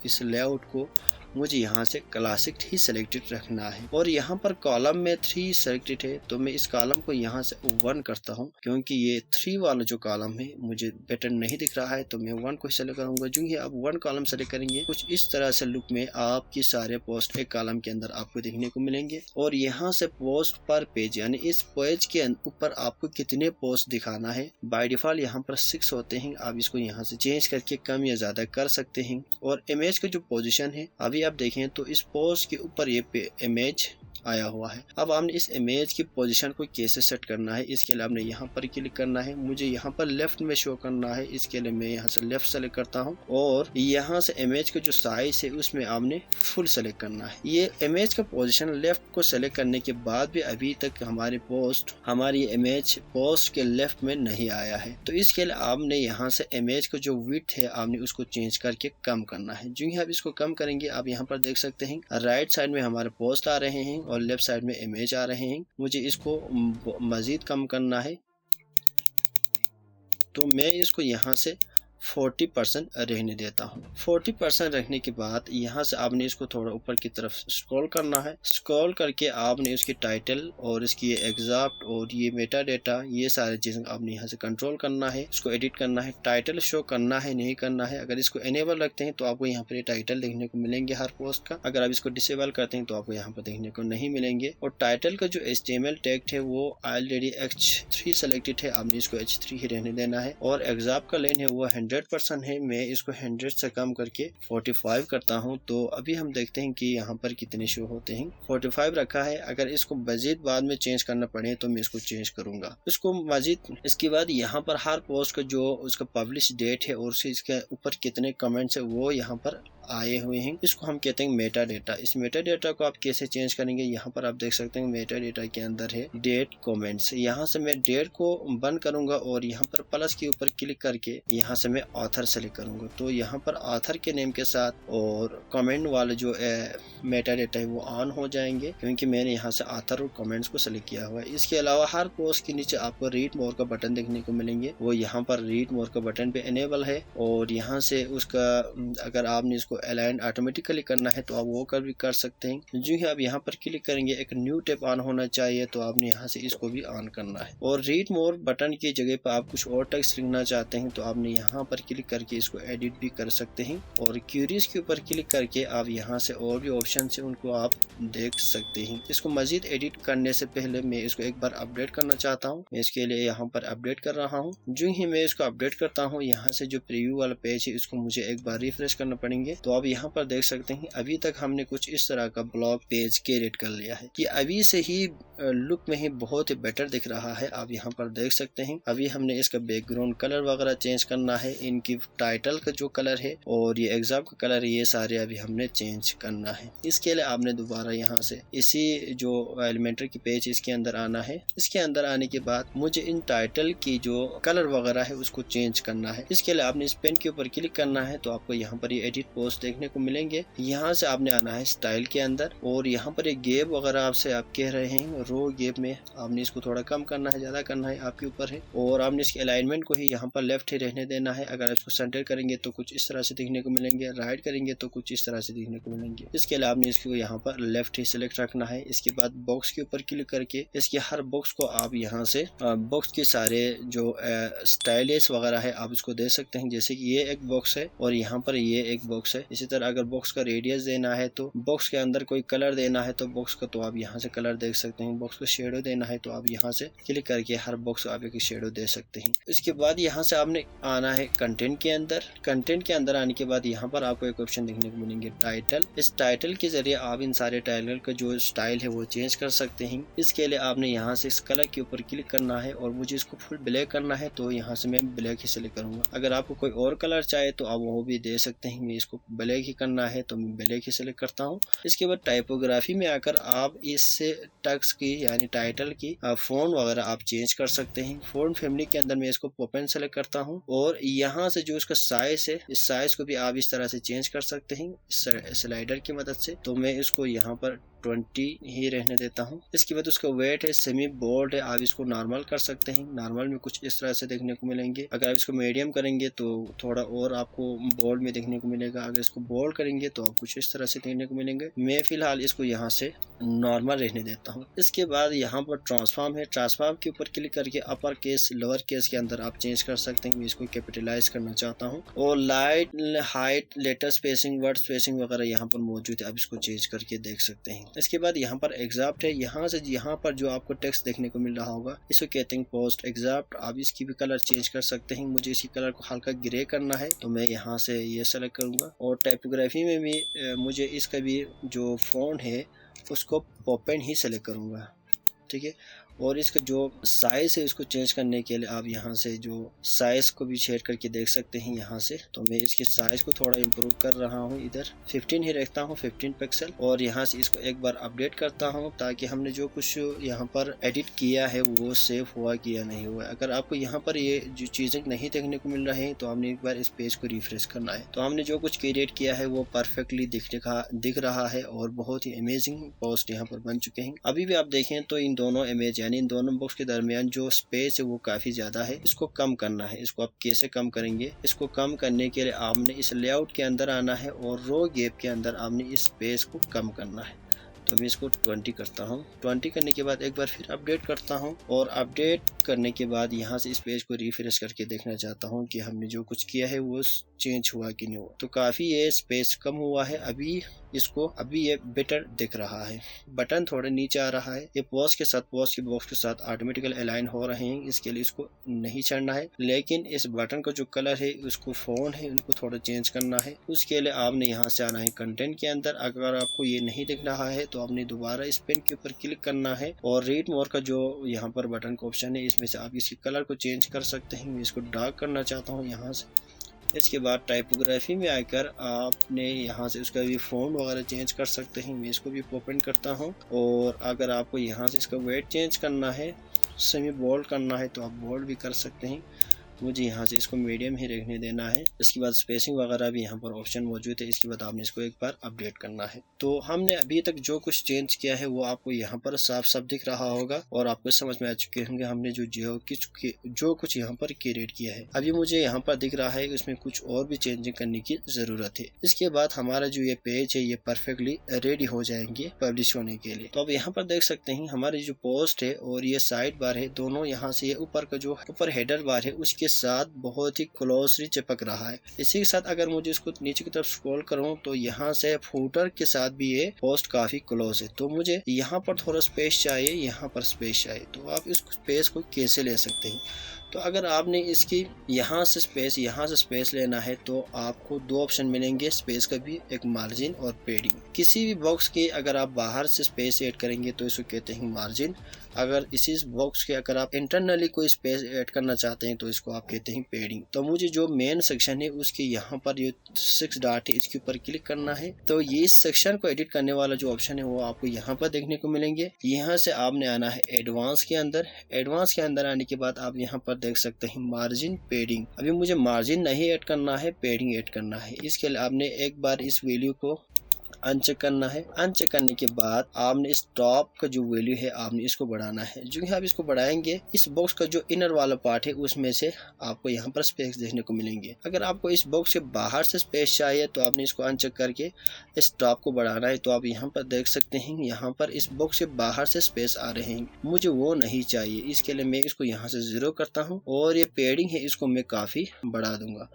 इस लेआउट को, मुझे यहाँ से क्लासिक ही सिलेक्टेड रखना है। और यहाँ पर कॉलम में 3 सिलेक्टेड है तो मैं इस कॉलम को यहाँ से 1 करता हूँ, क्योंकि ये 3 वाला जो कॉलम है मुझे बेटर नहीं दिख रहा है तो मैं 1 को सेलेक्ट करूंगा। जो ही आप 1 कॉलम सेलेक्ट करेंगे कुछ इस तरह से लुक में आपकी सारे पोस्ट एक कॉलम के अंदर आपको देखने को मिलेंगे। और यहाँ से पोस्ट पर पेज यानी इस पेज के ऊपर आपको कितने पोस्ट दिखाना है, बाय डिफॉल्ट यहाँ पर 6 होते हैं। आप इसको यहाँ से चेंज करके कम या ज्यादा कर सकते हैं। और इमेज का जो पोजीशन है अभी आप देखें तो इस पोस्ट के ऊपर ये इमेज आया हुआ है। अब आपने इस इमेज की पोजीशन को कैसे सेट करना है, इसके लिए आपने यहाँ पर क्लिक करना है। मुझे यहाँ पर लेफ्ट में शो करना है, इसके लिए मैं यहाँ से लेफ्ट सेलेक्ट करता हूँ। और यहाँ से इमेज का जो साइज है उसमें आपने फुल सेलेक्ट करना है। ये इमेज का पोजीशन लेफ्ट को सेलेक्ट करने के बाद भी अभी तक हमारी इमेज पोस्ट के लेफ्ट में नहीं आया है। तो इसके लिए आपने यहाँ से इमेज का जो विड्थ है आपने उसको चेंज करके कम करना है। जो ही आप इसको कम करेंगे आप यहाँ पर देख सकते हैं राइट साइड में हमारे पोस्ट आ रहे हैं और लेफ्ट साइड में इमेज आ रहे हैं। मुझे इसको मजीद कम करना है तो मैं इसको यहाँ से 40% रहने देता हूँ। 40% रखने के बाद यहाँ से आपने इसको थोड़ा ऊपर की तरफ स्क्रॉल करना है। स्क्रॉल करके आपने इसकी टाइटल और इसकी एग्जैक्ट और ये मेटा डेटा ये सारी चीजें आपने यहाँ से कंट्रोल करना है। इसको एडिट करना है, टाइटल शो करना है नहीं करना है। अगर इसको एनेबल रखते हैं तो आपको यहाँ पर टाइटल देखने को मिलेंगे हर पोस्ट का। अगर आप इसको डिसेबल करते हैं तो आपको यहाँ पर देखने को नहीं मिलेंगे। और टाइटल का जो HTML टैग है वो ऑलरेडी H3 सेलेक्टेड है, आपने इसको H3 ही रहने देना है। और एग्जैक्ट का लेन है वो 100% है, मैं इसको 100 से कम करके 45 करता हूं। तो अभी हम देखते हैं कि यहाँ पर कितने शो होते हैं। 45 रखा है। अगर इसको मजीद बाद में चेंज करना पड़े तो मैं इसको चेंज करूंगा। इसको मजीद इसके बाद यहाँ पर हर पोस्ट का जो उसका पब्लिश डेट है और इसके ऊपर कितने कमेंट्स है वो यहाँ पर आए हुए हैं। इसको हम कहते हैं मेटा डेटा। इस मेटा डेटा को आप कैसे चेंज करेंगे, यहाँ पर आप देख सकते हैं मेटा डेटा के अंदर है डेट कमेंट्स। यहाँ से मैं डेट को बंद करूंगा और यहाँ पर प्लस के ऊपर क्लिक करके यहाँ से मैं ऑथर सेलेक्ट करूंगा। तो यहाँ पर ऑथर के नेम के साथ और कमेंट वाले जो मेटा डेटा है वो ऑन हो जाएंगे, क्योंकि मैंने यहाँ से ऑथर और कमेंट्स को सेलेक्ट किया हुआ है। इसके अलावा हर पोस्ट के नीचे आपको रीड मोर का बटन देखने को मिलेंगे, वो यहाँ पर रीड मोर का बटन पे इनेबल है। और यहाँ से उसका अगर आपने इसको अलाइन ऑटोमेटिकली करना है तो आप वो कर सकते हैं। जो ही आप यहाँ पर क्लिक करेंगे एक न्यू टैब ऑन होना चाहिए, तो आपने यहाँ से इसको भी ऑन करना है। और रीड मोर बटन की जगह पर आप कुछ और टेक्स्ट लिखना चाहते हैं तो आपने यहाँ पर क्लिक करके इसको एडिट भी कर सकते हैं। और क्यूरीज के ऊपर क्लिक करके आप यहाँ से और भी ऑप्शन है उनको आप देख सकते हैं। इसको मजीद एडिट करने से पहले मैं इसको एक बार अपडेट करना चाहता हूँ। मैं इसके लिए यहाँ पर अपडेट कर रहा हूँ। जो ही मैं इसको अपडेट करता हूँ, यहाँ से जो प्रीव्यू वाला पेज है इसको मुझे एक बार रिफ्रेश करना पड़ेंगे। तो आप यहाँ पर देख सकते हैं अभी तक हमने कुछ इस तरह का ब्लॉग पेज क्रिएट कर लिया है। ये अभी से ही लुक में ही बहुत ही बेटर दिख रहा है। आप यहाँ पर देख सकते हैं अभी हमने इसका बैकग्राउंड कलर वगैरह चेंज करना है, इनकी टाइटल का जो कलर है और ये एग्जाम का कलर, ये सारे अभी हमने चेंज करना है। इसके लिए आपने दोबारा यहाँ से इसी जो एलिमेंटर की पेज इसके अंदर आना है। इसके अंदर आने के बाद मुझे इन टाइटल की जो कलर वगैरह है उसको चेंज करना है। इसके लिए आपने इस पेन के ऊपर क्लिक करना है तो आपको यहाँ पर ये एडिट पोस्ट देखने को मिलेंगे। यहाँ से आपने आना है स्टाइल के अंदर और यहाँ पर एक गैप वगैरह आपसे आप कह रहे हैं रो गैप में आपने इसको थोड़ा कम करना है, ज्यादा करना है, आपके ऊपर है। और आपने इसके अलाइनमेंट को ही यहाँ पर लेफ्ट ही रहने देना है। अगर इसको सेंटर करेंगे तो कुछ इस तरह से दिखने को मिलेंगे, राइट करेंगे तो कुछ इस तरह से दिखने को मिलेंगे। इसके लिए आपने इसको यहाँ पर लेफ्ट ही सिलेक्ट रखना है। इसके बाद बॉक्स के ऊपर क्लिक करके इसके हर बॉक्स को आप यहाँ से बॉक्स के सारे जो स्टाइलिश वगैरह है आप इसको दे सकते हैं। जैसे कि ये एक बॉक्स है और यहाँ पर ये एक बॉक्स है। इसी तरह अगर बॉक्स का रेडियस देना है तो बॉक्स के अंदर कोई कलर देना है तो बॉक्स का तो आप यहाँ से कलर देख सकते हैं। बॉक्स को शेडो देना है तो आप यहाँ से क्लिक करके हर बॉक्स को आप एक शेडो दे सकते हैं। इसके बाद यहाँ से आपने आना है कंटेंट के अंदर। कंटेंट के अंदर आने के बाद यहाँ पर आपको एक ऑप्शन देखने को मिलेंगे टाइटल। इस टाइटल के जरिए आप इन सारे टाइटल का जो स्टाइल है वो चेंज कर सकते हैं। इसके लिए आपने यहाँ से इस कलर के ऊपर क्लिक करना है और मुझे इसको फुल ब्लैक करना है तो यहाँ से मैं ब्लैक ही सिलेक्ट करूंगा। अगर आपको कोई और कलर चाहे तो आप वो भी दे सकते हैं। मैं इसको ब्लैक ही करना है तो मैं ब्लैक ही सिलेक्ट करता हूँ। इसके बाद टाइपोग्राफी में आकर आप इस टेक्स्ट की यानी टाइटल की फ़ॉन्ट वगैरह आप चेंज कर सकते हैं। फ़ॉन्ट फैमिली के अंदर मैं इसको पोपेन सेलेक्ट करता हूँ और यहाँ से जो इसका साइज है इस साइज को भी आप इस तरह से चेंज कर सकते हैं स्लाइडर की मदद से। तो मैं इसको यहाँ पर 20 ही रहने देता हूँ। इसके बाद उसका वेट है सेमी बोल्ड है, आप इसको नॉर्मल कर सकते हैं। नॉर्मल में कुछ इस तरह से देखने को मिलेंगे। अगर आप इसको मीडियम करेंगे तो थोड़ा और आपको बोल्ड में देखने को मिलेगा। अगर इसको बोल्ड करेंगे तो आप कुछ इस तरह से देखने को मिलेंगे। मैं फिलहाल इसको यहाँ से नॉर्मल रहने देता हूँ। इसके बाद यहाँ पर ट्रांसफॉर्म है। ट्रांसफॉर्म के ऊपर क्लिक करके अपर केस लोअर केस के अंदर आप चेंज कर सकते हैं। मैं इसको कैपिटलाइज करना चाहता हूँ। और light height letter spacing word spacing वगैरह यहाँ पर मौजूद है, आप इसको चेंज करके देख सकते हैं। इसके बाद यहाँ पर एग्जाप्ट है। यहाँ से यहाँ पर जो आपको टेक्स्ट देखने को मिल रहा होगा इसको कहते हैं पोस्ट एग्जाप्ट। आप इसकी भी कलर चेंज कर सकते हैं। मुझे इसी कलर को हल्का ग्रे करना है तो मैं यहाँ से ये सेलेक्ट करूँगा। और टाइपोग्राफी में भी मुझे इसका भी जो फ़ॉन्ट है उसको पोपेन ही सेलेक्ट करूँगा, ठीक है। और इसका जो साइज है इसको चेंज करने के लिए आप यहाँ से जो साइज को भी शेयर करके देख सकते हैं यहाँ से। तो मैं इसके साइज को थोड़ा इम्प्रूव कर रहा हूँ, इधर 15 ही रखता हूँ, 15 पिक्सल। और यहाँ से इसको एक बार अपडेट करता हूँ ताकि हमने जो कुछ यहाँ पर एडिट किया है वो सेव हुआ कि या नहीं हुआ। अगर आपको यहाँ पर ये जो चीज़ें नहीं देखने को मिल रहे हैं तो हमने एक बार इस पेज को रिफ्रेश करना है। तो हमने जो कुछ क्रिएट किया है वो परफेक्टली दिख रहा है और बहुत ही अमेजिंग पोस्ट यहाँ पर बन चुके हैं। अभी भी आप देखें तो इन दोनों इमेज इन दोनों बॉक्स के दरमियान जो स्पेस है वो काफी ज्यादा है। इसको कम करना है। इसको आप कैसे कम करेंगे? इसको कम करने के लिए आपने इस लेआउट के अंदर आना है और रो गैप के अंदर आपने इस स्पेस को कम करना है। तो मैं इसको 20 करता हूँ। 20 करने के बाद एक बार फिर अपडेट करता हूँ और अपडेट करने के बाद यहाँ से इस पेज को रिफ्रेश करके देखना चाहता हूँ कि हमने जो कुछ किया है वो चेंज हुआ कि नहीं हुआ। तो काफ़ी ये स्पेस कम हुआ है। अभी ये बेटर दिख रहा है। बटन थोड़े नीचे आ रहा है। ये पॉज के बॉक्स के साथ ऑटोमेटिकल अलाइन हो रहे हैं। इसके लिए इसको नहीं छेड़ना है, लेकिन इस बटन का जो कलर है उसको फ़ॉन्ट है उनको थोड़ा चेंज करना है। उसके लिए आपने यहाँ से आना है कंटेंट के अंदर। अगर आपको ये नहीं दिख रहा है तो आपने दोबारा इस पेन के ऊपर क्लिक करना है और रीड मोर का जो यहाँ पर बटन का ऑप्शन है इसमें से आप इसके कलर को चेंज कर सकते हैं। मैं इसको डार्क करना चाहता हूँ यहाँ से। इसके बाद टाइपोग्राफी में आकर आपने यहाँ से उसका भी फ़ॉन्ट वगैरह चेंज कर सकते हैं। मैं इसको भी ओपन करता हूँ। और अगर आपको यहाँ से इसका वेट चेंज करना है, सेमी बोल्ड करना है तो आप बोल्ड भी कर सकते हैं। मुझे यहाँ से इसको मीडियम ही रखने देना है। इसके बाद स्पेसिंग वगैरह भी यहाँ पर ऑप्शन मौजूद है। इसके बाद आपने इसको एक बार अपडेट करना है। तो हमने अभी तक जो कुछ चेंज किया है वो आपको यहाँ पर साफ साफ दिख रहा होगा और आपको समझ में आ चुके होंगे हमने जो कुछ यहाँ पर क्रिएट किया है। अभी मुझे यहाँ पर दिख रहा है इसमें कुछ और भी चेंजिंग करने की जरूरत है। इसके बाद हमारा जो ये पेज है ये परफेक्टली रेडी हो जाएंगे पब्लिश होने के लिए। तो अब यहाँ पर देख सकते हैं हमारी जो पोस्ट है और ये साइड बार है, दोनों यहाँ से ये ऊपर का जो ऊपर हेडर बार है उसके साथ बहुत ही क्लोजली चिपक रहा है। इसी के साथ अगर मुझे इसको नीचे की तरफ स्क्रॉल करूँ तो यहाँ से फूटर के साथ भी ये पोस्ट काफी क्लोज है। तो मुझे यहाँ पर थोड़ा स्पेस चाहिए, यहाँ पर स्पेस चाहिए। तो आप इस स्पेस को कैसे ले सकते हैं? तो अगर आपने इसकी यहाँ से स्पेस लेना है तो आपको दो ऑप्शन मिलेंगे स्पेस का भी, एक मार्जिन और पेडिंग। किसी भी बॉक्स के अगर आप बाहर से स्पेस ऐड करेंगे तो इसको कहते हैं मार्जिन। अगर इसी बॉक्स के अगर आप इंटरनली कोई स्पेस ऐड करना चाहते हैं तो इसको आप कहते हैं पेडिंग। तो मुझे जो मेन सेक्शन है उसके यहाँ पर ये 6 डॉट है, इसके ऊपर क्लिक करना है। तो ये इस सेक्शन को एडिट करने वाला जो ऑप्शन है वो आपको यहाँ पर देखने को मिलेंगे। यहाँ से आपने आना है एडवांस के अंदर। एडवांस के अंदर आने के बाद आप यहाँ पर देख सकते हैं मार्जिन, पेडिंग। अभी मुझे मार्जिन नहीं ऐड करना है, पेडिंग ऐड करना है। इसके लिए आपने एक बार इस वैल्यू को अनचेक करना है। अनचेक करने के बाद आपने इस टॉप का जो वैल्यू है आपने इसको बढ़ाना है। जो ही आप इसको बढ़ाएंगे इस बॉक्स का जो इनर वाला पार्ट है उसमें से आपको यहाँ पर स्पेस देखने को मिलेंगे। अगर आपको इस बॉक्स के बाहर से स्पेस चाहिए तो आपने इसको अनचेक करके इस टॉप को बढ़ाना है। तो आप यहाँ पर देख सकते हैं यहाँ पर इस बॉक्स के बाहर से स्पेस आ रहे हैं, मुझे वो नहीं चाहिए। इसके लिए मैं इसको यहाँ से 0 करता हूँ और ये पेडिंग है इसको मैं काफी बढ़ा दूंगा।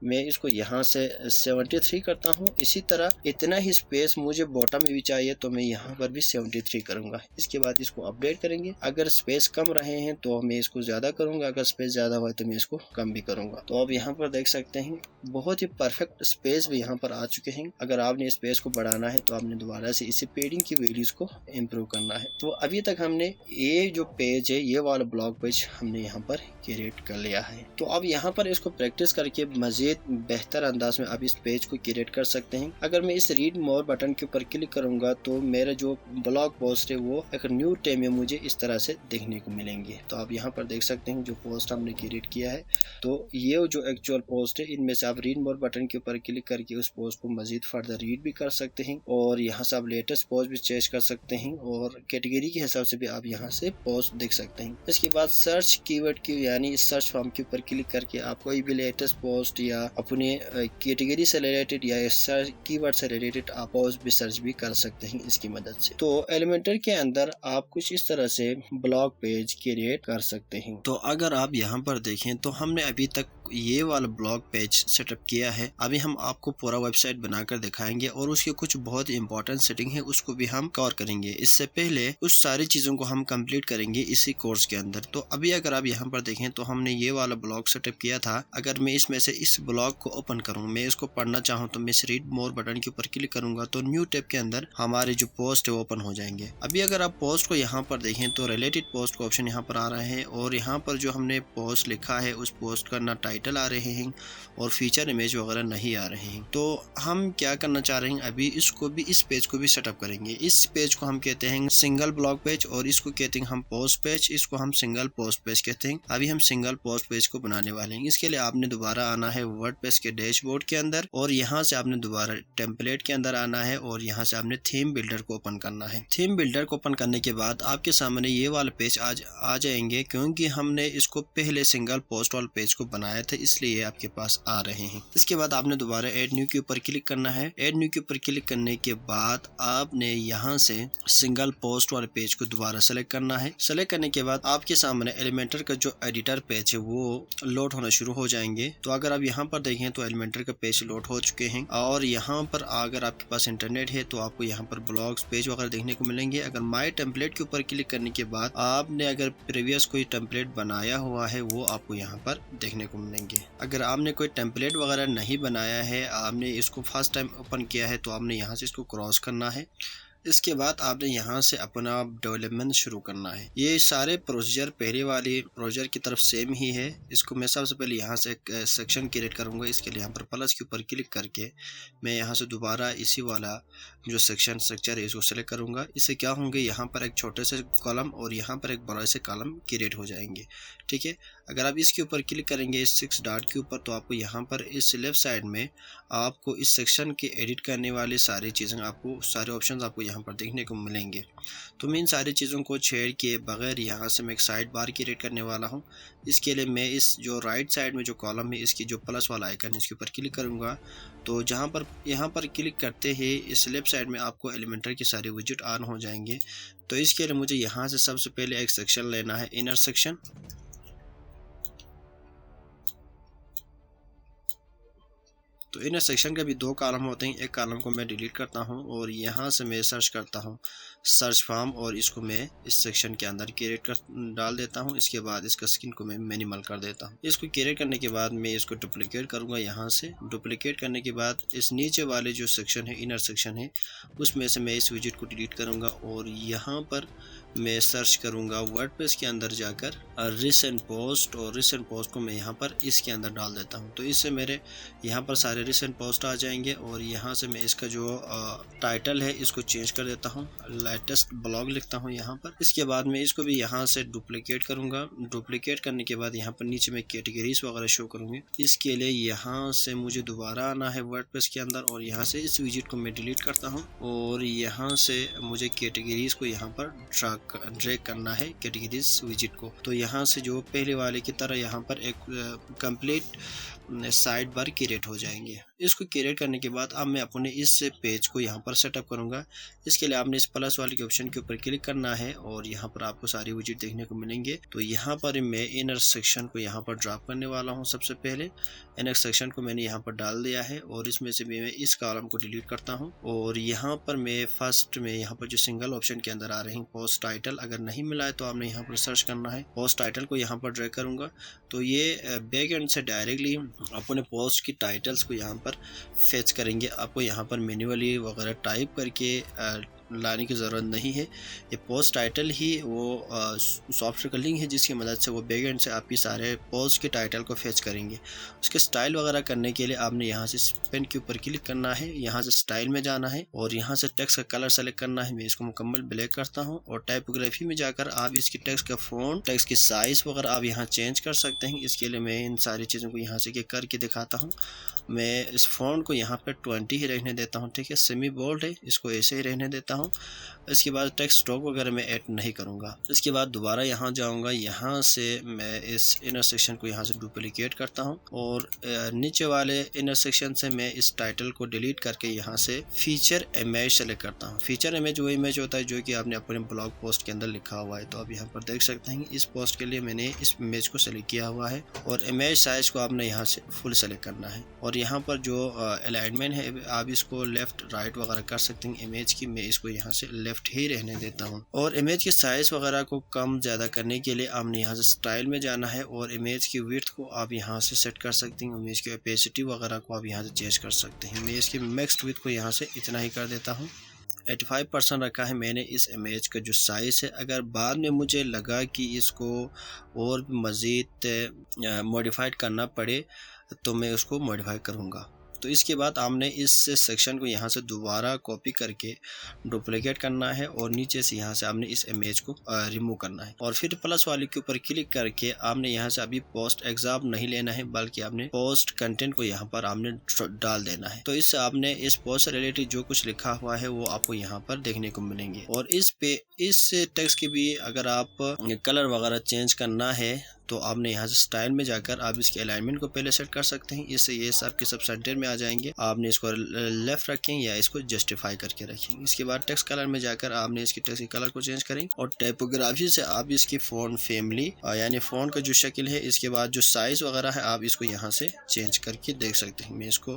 मैं इसको यहाँ से 73 करता हूँ। इसी तरह इतना ही स्पेस मुझे बॉटम में भी चाहिए तो मैं यहाँ पर भी 73 करूँगा। इसके बाद इसको अपडेट करेंगे। अगर स्पेस कम रहे हैं तो मैं इसको ज़्यादा करूँगा, अगर स्पेस ज़्यादा हुआ तो मैं इसको कम भी करूँगा। तो अब यहाँ पर देख सकते हैं बहुत ही परफेक्ट स्पेस भी यहाँ पर आ चुके हैं। अगर आपने स्पेस को बढ़ाना है तो आपने दोबारा से इसी पेडिंग की वैल्यूज को इम्प्रूव करना है। तो अभी तक हमने ये जो पेज है ये वाला ब्लॉग पेज हमने यहाँ पर क्रिएट कर लिया है। तो अब यहाँ पर इसको प्रैक्टिस करके मज़ीद बेहतर अंदाज में आप इस पेज को क्रिएट कर सकते हैं। अगर मैं इस रीड मोर बटन के ऊपर क्लिक करूंगा तो मेरा जो ब्लॉग पोस्ट है वो एक न्यू टैब में मुझे इस तरह से देखने को मिलेंगे। तो आप यहाँ पर देख सकते हैं जो पोस्ट हमने क्रिएट किया है। तो ये जो एक्चुअल पोस्ट है इनमें से आप रीड मोर बटन के ऊपर क्लिक करके उस पोस्ट को मजीद फर्दर रीड भी कर सकते हैं और यहाँ से आप लेटेस्ट पोस्ट भी चेंज कर सकते हैं और कैटेगरी के हिसाब से भी आप यहाँ से पोस्ट देख सकते हैं। इसके बाद सर्च कीवर्ड की यानी इस सर्च फॉर्म के ऊपर क्लिक करके आप कोई भी लेटेस्ट पोस्ट या अपने कैटेगरी से रिलेटेड या कीवर्ड से रिलेटेड आप पोस्ट भी सर्च भी कर सकते हैं इसकी मदद से। तो एलिमेंटर के अंदर आप कुछ इस तरह से ब्लॉग पेज क्रिएट कर सकते हैं। तो अगर आप यहाँ पर देखें तो हमने अभी तक ये वाला ब्लॉग पेज सेटअप किया है। अभी हम आपको पूरा वेबसाइट बनाकर दिखाएंगे और उसके कुछ बहुत इंपॉर्टेंट सेटिंग है उसको भी हम कवर करेंगे। इससे पहले उस सारी चीजों को हम कंप्लीट करेंगे इसी कोर्स के अंदर। तो अभी अगर आप यहाँ पर देखें तो हमने ये वाला ब्लॉग सेटअप किया था। अगर मैं इसमें से इस ब्लॉग को ओपन करूँ, मैं इसको पढ़ना चाहूँ तो मैं इस रीड मोर बटन के ऊपर क्लिक करूंगा तो न्यू टैब के अंदर हमारे जो पोस्ट है वो ओपन हो जाएंगे। अभी अगर आप पोस्ट को यहाँ पर देखें तो रिलेटेड पोस्ट का ऑप्शन यहाँ पर आ रहे हैं और यहाँ पर जो हमने पोस्ट लिखा है उस पोस्ट का ना टाइटल आ रहे हैं और फीचर इमेज वगैरह नहीं आ रहे हैं। तो हम क्या करना चाह रहे हैं, अभी इसको भी इस पेज को भी सेटअप करेंगे। इस पेज को हम कहते हैं सिंगल ब्लॉग पेज और इसको कहते हैं हम पोस्ट पेज, इसको हम सिंगल पोस्ट पेज कहते हैं। अभी हम सिंगल पोस्ट पेज को बनाने वाले हैं। इसके लिए आपने दोबारा आना है वर्डप्रेस के डैशबोर्ड के अंदर और यहाँ से आपने दोबारा टेम्पलेट के अंदर आना है और यहाँ से आपने थीम बिल्डर को ओपन करना है। थीम बिल्डर को ओपन करने के बाद आपके सामने ये वाला पेज आ जाएंगे क्योंकि हमने इसको पहले सिंगल पोस्ट वाले पेज को बनाया था इसलिए आपके पास आ रहे हैं। इसके बाद आपने दोबारा ऐड न्यू के ऊपर क्लिक करना है। ऐड न्यू के ऊपर क्लिक करने के बाद आपने यहाँ से सिंगल पोस्ट वाले पेज को दोबारा सेलेक्ट करना है। सेलेक्ट करने के बाद आपके सामने एलिमेंटर का जो एडिटर पेज है वो लोड होना शुरू हो जाएंगे। तो अगर आप यहाँ पर देखें तो एलिमेंटर का पेज लोड हो चुके हैं और यहाँ पर अगर आपके पास इंटरनेट है तो आपको यहाँ पर ब्लॉग्स पेज वगैरह देखने को मिलेंगे। अगर माय टेम्पलेट के ऊपर क्लिक करने के बाद आपने अगर प्रीवियस कोई टेम्पलेट बनाया हुआ है वो आपको यहाँ पर देखने को मिलेंगे। अगर आपने कोई टेम्पलेट वगैरह नहीं बनाया है, आपने इसको फर्स्ट टाइम ओपन किया है तो आपने यहाँ से इसको क्रॉस करना है। इसके बाद आपने यहाँ से अपना डेवलपमेंट शुरू करना है। ये सारे प्रोसीजर पहले वाली प्रोसीजर की तरफ सेम ही है। इसको मैं सबसे पहले यहाँ से एक सेक्शन क्रिएट करूँगा। इसके लिए यहाँ पर प्लस के ऊपर क्लिक करके मैं यहाँ से दोबारा इसी वाला जो सेक्शन स्ट्रक्चर है इसको सेलेक्ट करूँगा। इससे क्या होंगे, यहाँ पर एक छोटे से कॉलम और यहाँ पर एक बड़ा से कॉलम क्रिएट हो जाएंगे। ठीक है, अगर आप इसके ऊपर क्लिक करेंगे इस 6 डॉट के ऊपर, तो आपको यहाँ पर इस लेफ़्ट साइड में आपको इस सेक्शन के एडिट करने वाले सारी चीज़ें आपको सारे ऑप्शंस आपको यहाँ पर देखने को मिलेंगे। तो मैं इन सारी चीज़ों को छेड़ के बगैर यहाँ से मैं एक साइड बार क्रिएट करने वाला हूँ। इसके लिए मैं इस जो राइट साइड में जो कॉलम है इसकी जो प्लस वाला आइकन है इसके ऊपर क्लिक करूँगा। तो यहाँ पर क्लिक करते ही इस लेफ़्ट साइड में आपको एलिमेंटर के सारे विजेट ऑन हो जाएंगे। तो इसके लिए मुझे यहाँ से सबसे पहले एक सेक्शन लेना है, इनर सेक्शन। तो इनर सेक्शन के भी 2 कॉलम होते हैं, एक कॉलम को मैं डिलीट करता हूं और यहाँ से मैं सर्च करता हूं सर्च फॉर्म, और इसको मैं इस सेक्शन के अंदर क्रिएट कर डाल देता हूं। इसके बाद इसका स्किन को मैं मिनिमल कर देता हूं। इसको क्रिएट करने के बाद मैं इसको डुप्लीकेट करूंगा। यहाँ से डुप्लीकेट करने के बाद इस नीचे वाले जो सेक्शन है, इनर सेक्शन है, उसमें से मैं इस विजेट को डिलीट करूँगा और यहाँ पर मैं सर्च करूँगा वर्डप्रेस के अंदर जाकर रिसेंट पोस्ट, और रिसेंट पोस्ट को मैं यहाँ पर इसके अंदर डाल देता हूँ। तो इससे मेरे यहाँ पर सारे रिसेंट पोस्ट आ जाएंगे और यहाँ से मैं इसका जो टाइटल है इसको चेंज कर देता हूँ, लेटेस्ट ब्लॉग लिखता हूँ यहाँ पर। इसके बाद मैं इसको भी यहाँ से डुप्लीकेट करूँगा। डुप्लीकेट करने के बाद यहाँ पर नीचे में कैटेगरीज वगैरह शो करूँगी। इसके लिए यहाँ से मुझे दोबारा आना है वर्डप्रेस के अंदर और यहाँ से इस विजेट को मैं डिलीट करता हूँ और यहाँ से मुझे कैटेगरीज को यहाँ पर ड्रैग करना है, कैटेगरीज विजेट को। तो यहाँ से जो पहले वाले की तरह यहाँ पर एक कंप्लीट साइड बार क्रिएट हो जाएंगे। इसको क्रिएट करने के बाद अब मैं अपने इस पेज को यहाँ पर सेटअप करूँगा। इसके लिए आपने इस प्लस वाले के ऑप्शन के ऊपर क्लिक करना है और यहाँ पर आपको सारी विजेट देखने को मिलेंगे। तो यहाँ पर मैं इनर सेक्शन को यहाँ पर ड्रॉप करने वाला हूँ। सबसे पहले इनर सेक्शन को मैंने यहाँ पर डाल दिया है और इसमें से मैं इस कॉलम को डिलीट करता हूँ और यहाँ पर मैं फर्स्ट में यहाँ पर जो सिंगल ऑप्शन के अंदर आ रहे हैं पोस्ट टाइटल, अगर नहीं मिला है तो आपने यहाँ पर सर्च करना है। पोस्ट टाइटल को यहाँ पर ड्रैग करूँगा तो ये बैक एंड से डायरेक्टली अपने पोस्ट की टाइटल्स को यहाँ पर फेच करेंगे। आपको यहाँ पर मैन्युअली वगैरह टाइप करके लाने की ज़रूरत नहीं है। ये पोस्ट टाइटल ही वो सॉफ्टवेयर का लिंक है जिसकी मदद से वो बैक एंड से आपकी सारे पोस्ट के टाइटल को फेच करेंगे। उसके स्टाइल वगैरह करने के लिए आपने यहाँ से पेन के ऊपर क्लिक करना है, यहाँ से स्टाइल में जाना है और यहाँ से टेक्स्ट का कलर सेलेक्ट करना है। मैं इसको मुकम्मल ब्लैक करता हूँ और टाइपोग्राफी में जाकर आप इसकी टेक्स्ट का फ़ॉन्ट, टेक्स्ट की साइज़ वगैरह आप यहाँ चेंज कर सकते हैं। इसके लिए मैं इन सारी चीज़ों को यहाँ से करके दिखाता हूँ। मैं इस फ़ॉन्ट को यहाँ पर 20 ही रहने देता हूँ, ठीक है। सेमी बोल्ड है, इसको ऐसे ही रहने देता हूँ। इसके बाद टेक्स्ट स्ट्रोक वगैरह मैं ऐड नहीं करूँगा। इसके बाद दोबारा यहाँ जाऊँगा, यहाँ से मैं इस इनर सेक्शन को यहाँ से डुप्लीकेट करता हूँ और नीचे वाले इनर सेक्शन से मैं इस टाइटल को डिलीट करके यहाँ से फीचर इमेज सेलेक्ट करता हूँ। फीचर इमेज वो इमेज होता है जो कि आपने अपने ब्लॉग पोस्ट के अंदर लिखा हुआ है। तो आप यहाँ पर देख सकते हैं इस पोस्ट के लिए मैंने इस इमेज को सेलेक्ट किया हुआ है और इमेज साइज को आपने यहाँ से फुल सेलेक्ट करना है और यहाँ पर जो अलाइनमेंट है आप इसको लेफ्ट राइट वगैरह कर सकते हैं इमेज की। मैं इसको यहाँ से लेफ्ट ही रहने देता हूँ और इमेज की साइज वगैरह को कम ज़्यादा करने के लिए आपने यहाँ से स्टाइल में जाना है और इमेज की विड्थ को आप यहाँ से सेट कर सकते हैं। इमेज की ओपेसिटी वगैरह को आप यहाँ से चेंज कर सकते हैं। मैं इसकी मैक्स विड्थ को यहाँ से इतना ही कर देता हूँ। 85% रखा है मैंने इस इमेज का जो साइज़ है। अगर बाद में मुझे लगा कि इसको और मज़ीद मॉडिफाइड करना पड़े तो मैं उसको मॉडिफाई करूँगा। तो इसके बाद आपने इस सेक्शन को यहाँ से दोबारा कॉपी करके डुप्लीकेट करना है और नीचे से यहाँ से आपने इस इमेज को रिमूव करना है और फिर प्लस वाले के ऊपर क्लिक करके आपने यहाँ से अभी पोस्ट एग्जाम नहीं लेना है बल्कि आपने पोस्ट कंटेंट को यहाँ पर आपने डाल देना है। तो इससे आपने इस पोस्ट से रिलेटेड जो कुछ लिखा हुआ है वो आपको यहाँ पर देखने को मिलेंगे और इस टेक्स्ट की भी अगर आप कलर वगैरह चेंज करना है तो आपने यहाँ से स्टाइल में जाकर आप इसके अलाइनमेंट को पहले सेट कर सकते हैं। इससे ये सब के सब सेंटर में आ जाएंगे। आपने इसको लेफ्ट रखें या इसको जस्टिफाई करके रखें। इसके बाद टेक्स्ट कलर में जाकर आपने इसके टेक्स्ट के कलर को चेंज करें और टाइपोग्राफी से आप इसकी फ़ॉन्ट फैमिली यानी फ़ॉन्ट का जो शक्ल है, इसके बाद जो साइज़ वगैरह है आप इसको यहाँ से चेंज करके देख सकते हैं। मैं इसको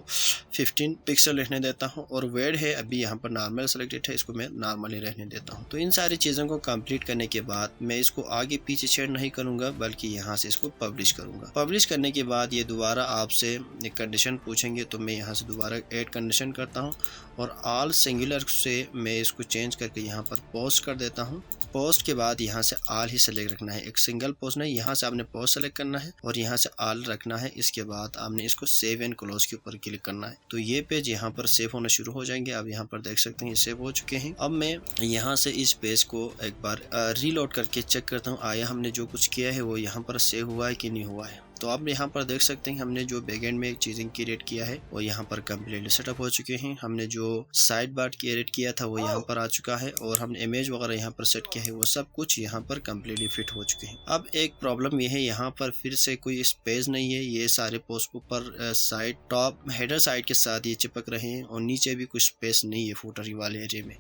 15 पिक्सल रहने देता हूँ और वेड है अभी यहाँ पर नॉर्मल सेलेक्टेड है, इसको मैं नॉर्मल ही रहने देता हूँ। तो इन सारी चीज़ों को कंप्लीट करने के बाद मैं इसको आगे पीछे शेयर नहीं करूँगा बल्कि यहाँ से इसको पब्लिश करूंगा। पब्लिश करने के बाद ये दोबारा आपसे एक कंडीशन पूछेंगे तो मैं यहाँ से दोबारा ऐड कंडीशन करता हूँ और ऑल सिंगुलर से मैं इसको चेंज करके यहाँ पर पोस्ट कर देता हूँ। पोस्ट के बाद यहाँ से ऑल ही सेलेक्ट रखना है, एक सिंगल पोस्ट नहीं। यहाँ से आपने पोस्ट सेलेक्ट करना है और यहाँ से ऑल रखना है। इसके बाद आपने इसको सेव एंड क्लोज के ऊपर क्लिक करना है। तो ये पेज यहाँ पर सेव होना शुरू हो जाएंगे। आप यहाँ पर देख सकते हैं ये सेव हो चुके हैं। अब मैं यहाँ से इस पेज को एक बार रीलोड करके चेक करता हूँ आया हमने जो कुछ किया है वो यहाँ पर सेव हुआ है कि नहीं हुआ है। तो आप यहाँ पर देख सकते हैं हमने जो बैकएंड में चीज़ें क्रिएट किया है वो यहाँ पर कम्प्लीटली सेटअप हो चुके हैं। हमने जो साइड बार क्रिएट किया था वो यहाँ पर आ चुका है और हमने इमेज वगैरह यहाँ पर सेट किया है वो सब कुछ यहाँ पर कम्प्लीटली फिट हो चुके हैं। अब एक प्रॉब्लम ये है, यहाँ पर फिर से कोई स्पेस नहीं है। ये सारे पोस्ट पर साइड टॉप हेडर साइड के साथ ये चिपक रहे हैं और नीचे भी कुछ स्पेस नहीं है फुटर वाले एरिया में।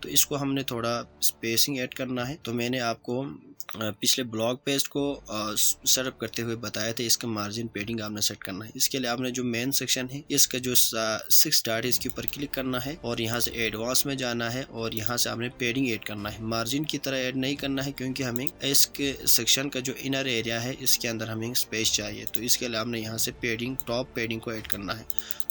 तो इसको हमने थोड़ा स्पेसिंग ऐड करना है। तो मैंने आपको पिछले ब्लॉग पेज को सेटअप करते हुए बताया था, इसका मार्जिन पेडिंग आपने सेट करना है। इसके लिए आपने जो मेन सेक्शन है इसका जो 6 डॉट है इसके ऊपर क्लिक करना है और यहाँ से एडवांस में जाना है और यहाँ से आपने पेडिंग ऐड करना है। मार्जिन की तरह ऐड नहीं करना है क्योंकि हमें इसके सेक्शन का जो इनर एरिया है इसके अंदर हमें स्पेस चाहिए। तो इसके लिए आपने यहाँ से पेडिंग टॉप पेडिंग को ऐड करना है।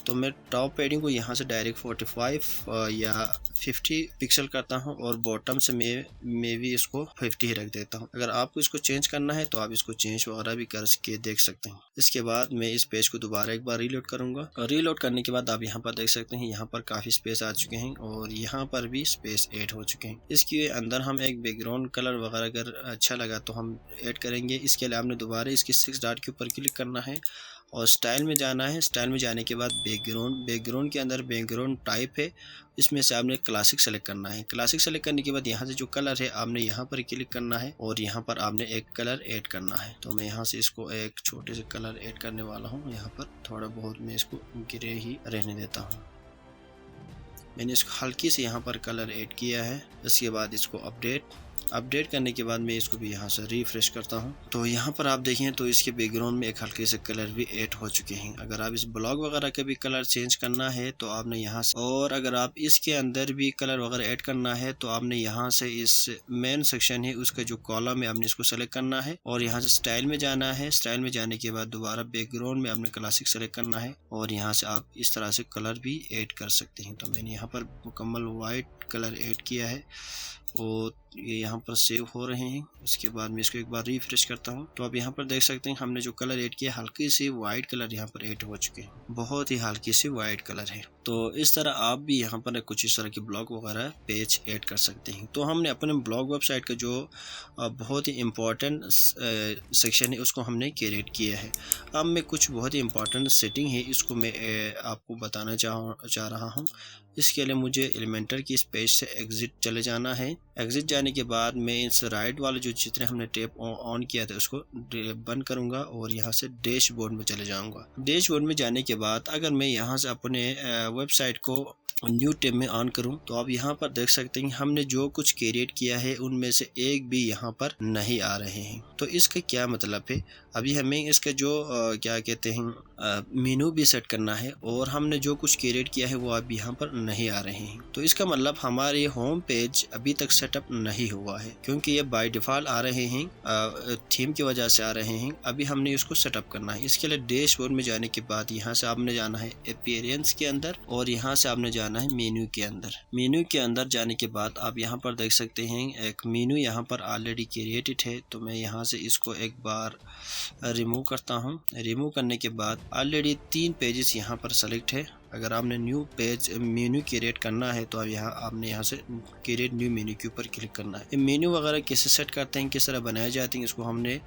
तो मैं टॉप पेडिंग को यहाँ से डायरेक्ट 45 या 50 पिक्सल करता हूँ और बॉटम से मैं भी इसको 50 ही रख देता हूँ। अगर आपको इसको चेंज करना है तो आप इसको चेंज वगैरह भी करके देख सकते हैं। इसके बाद मैं इस पेज को दोबारा एक बार रीलोड करूँगा और रीलोड करने के बाद आप यहाँ पर देख सकते हैं यहाँ पर काफ़ी स्पेस आ चुके हैं और यहाँ पर भी स्पेस ऐड हो चुके हैं। इसके अंदर हम एक बैकग्राउंड कलर वगैरह अगर अच्छा लगा तो हम ऐड करेंगे। इसके लिए आपने दोबारा इसके 6 डॉट के ऊपर क्लिक करना है और स्टाइल में जाना है। स्टाइल में जाने के बाद बैकग्राउंड के अंदर बैकग्राउंड टाइप है, इसमें से आपने क्लासिक सेलेक्ट करना है। क्लासिक सेलेक्ट करने के बाद यहाँ से जो कलर है आपने यहाँ पर क्लिक करना है और यहाँ पर आपने एक कलर ऐड करना है। तो मैं यहाँ से इसको एक छोटे से कलर ऐड करने वाला हूँ। यहाँ पर थोड़ा बहुत मैं इसको ग्रे ही रहने देता हूँ। मैंने इसको हल्की से यहाँ पर कलर ऐड किया है। इसके बाद इसको अपडेट करने के बाद मैं इसको भी यहाँ से रिफ्रेश करता हूँ। तो यहाँ पर आप देखें तो इसके बैकग्राउंड में एक हल्के से कलर भी ऐड हो चुके हैं। अगर आप इस ब्लॉग वगैरह का भी कलर चेंज करना है तो आपने यहाँ से, और अगर आप इसके अंदर भी कलर वगैरह ऐड करना है तो आपने यहाँ से इस मेन सेक्शन है उसका जो कॉलम है आपने इसको सेलेक्ट करना है और यहाँ से स्टाइल में जाना है। स्टाइल में जाने के बाद दोबारा बैकग्राउंड में आपने क्लासिक सेलेक्ट करना है और यहाँ से आप इस तरह से कलर भी ऐड कर सकते हैं। तो मैंने यहाँ पर मुकम्मल वाइट कलर ऐड किया है और ये यहाँ पर सेव हो रहे हैं। उसके बाद मैं इसको एक बार रिफ्रेश करता हूँ तो आप यहाँ पर देख सकते हैं हमने जो कलर ऐड किया हल्की सी वाइट कलर यहाँ पर ऐड हो चुके हैं, बहुत ही हल्की सी वाइट कलर है। तो इस तरह आप भी यहाँ पर कुछ इस तरह के ब्लॉग वगैरह पेज ऐड कर सकते हैं। तो हमने अपने ब्लॉग वेबसाइट का जो बहुत ही इम्पोर्टेंट सेक्शन है उसको हमने क्रिएट किया है। अब मैं कुछ बहुत ही इम्पोर्टेंट सेटिंग है इसको मैं आपको बताना चाह रहा हूँ। इसके लिए मुझे एलिमेंटर की इस पेज से एग्जिट चले जाना है। एग्जिट जाने के बाद मैं इस राइट वाले जो जितने हमने टैब ऑन किया था उसको बंद करूंगा और यहाँ से डैशबोर्ड में चले जाऊंगा। डैशबोर्ड में जाने के बाद अगर मैं यहाँ से अपने वेबसाइट को न्यू टैब में ऑन करूं तो आप यहाँ पर देख सकते हैं हमने जो कुछ क्रिएट किया है उनमें से एक भी यहाँ पर नहीं आ रहे हैं। तो इसका क्या मतलब है, अभी हमें इसका जो क्या कहते हैं मेनू भी सेट करना है और हमने जो कुछ क्रिएट किया है वो अब यहाँ पर नहीं आ रहे हैं। तो इसका मतलब हमारे होम पेज अभी तक सेटअप नहीं हुआ है क्योंकि ये बाय डिफ़ॉल्ट आ रहे हैं, थीम की वजह से आ रहे हैं। अभी हमने इसको सेटअप करना है। इसके लिए डैशबोर्ड में जाने के बाद यहाँ से आपने जाना है अपीयरेंस के अंदर और यहाँ से आपने जाना है मेन्यू के अंदर। मेन्यू के अंदर जाने के बाद आप यहाँ पर देख सकते हैं एक मेन्यू यहाँ पर ऑलरेडी क्रिएटेड है। तो मैं यहाँ से इसको एक बार रिमूव करता हूँ। रिमूव करने के बाद ऑलरेडी 3 पेजेस यहाँ पर सेलेक्ट है। अगर आपने न्यू पेज मेन्यू क्रिएट करना है तो आपने यहाँ से क्रिएट न्यू मेन्यू के ऊपर क्लिक करना है। मेन्यू वगैरह कैसे सेट करते हैं, किस तरह बनाए जाते हैं,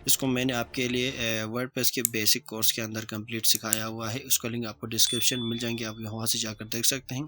इसको मैंने आपके लिए वर्डप्रेस के बेसिक कोर्स के अंदर कंप्लीट सिखाया हुआ है। उसका लिंक आपको डिस्क्रिप्शन मिल जाएंगे, आप वहाँ से जाकर देख सकते हैं।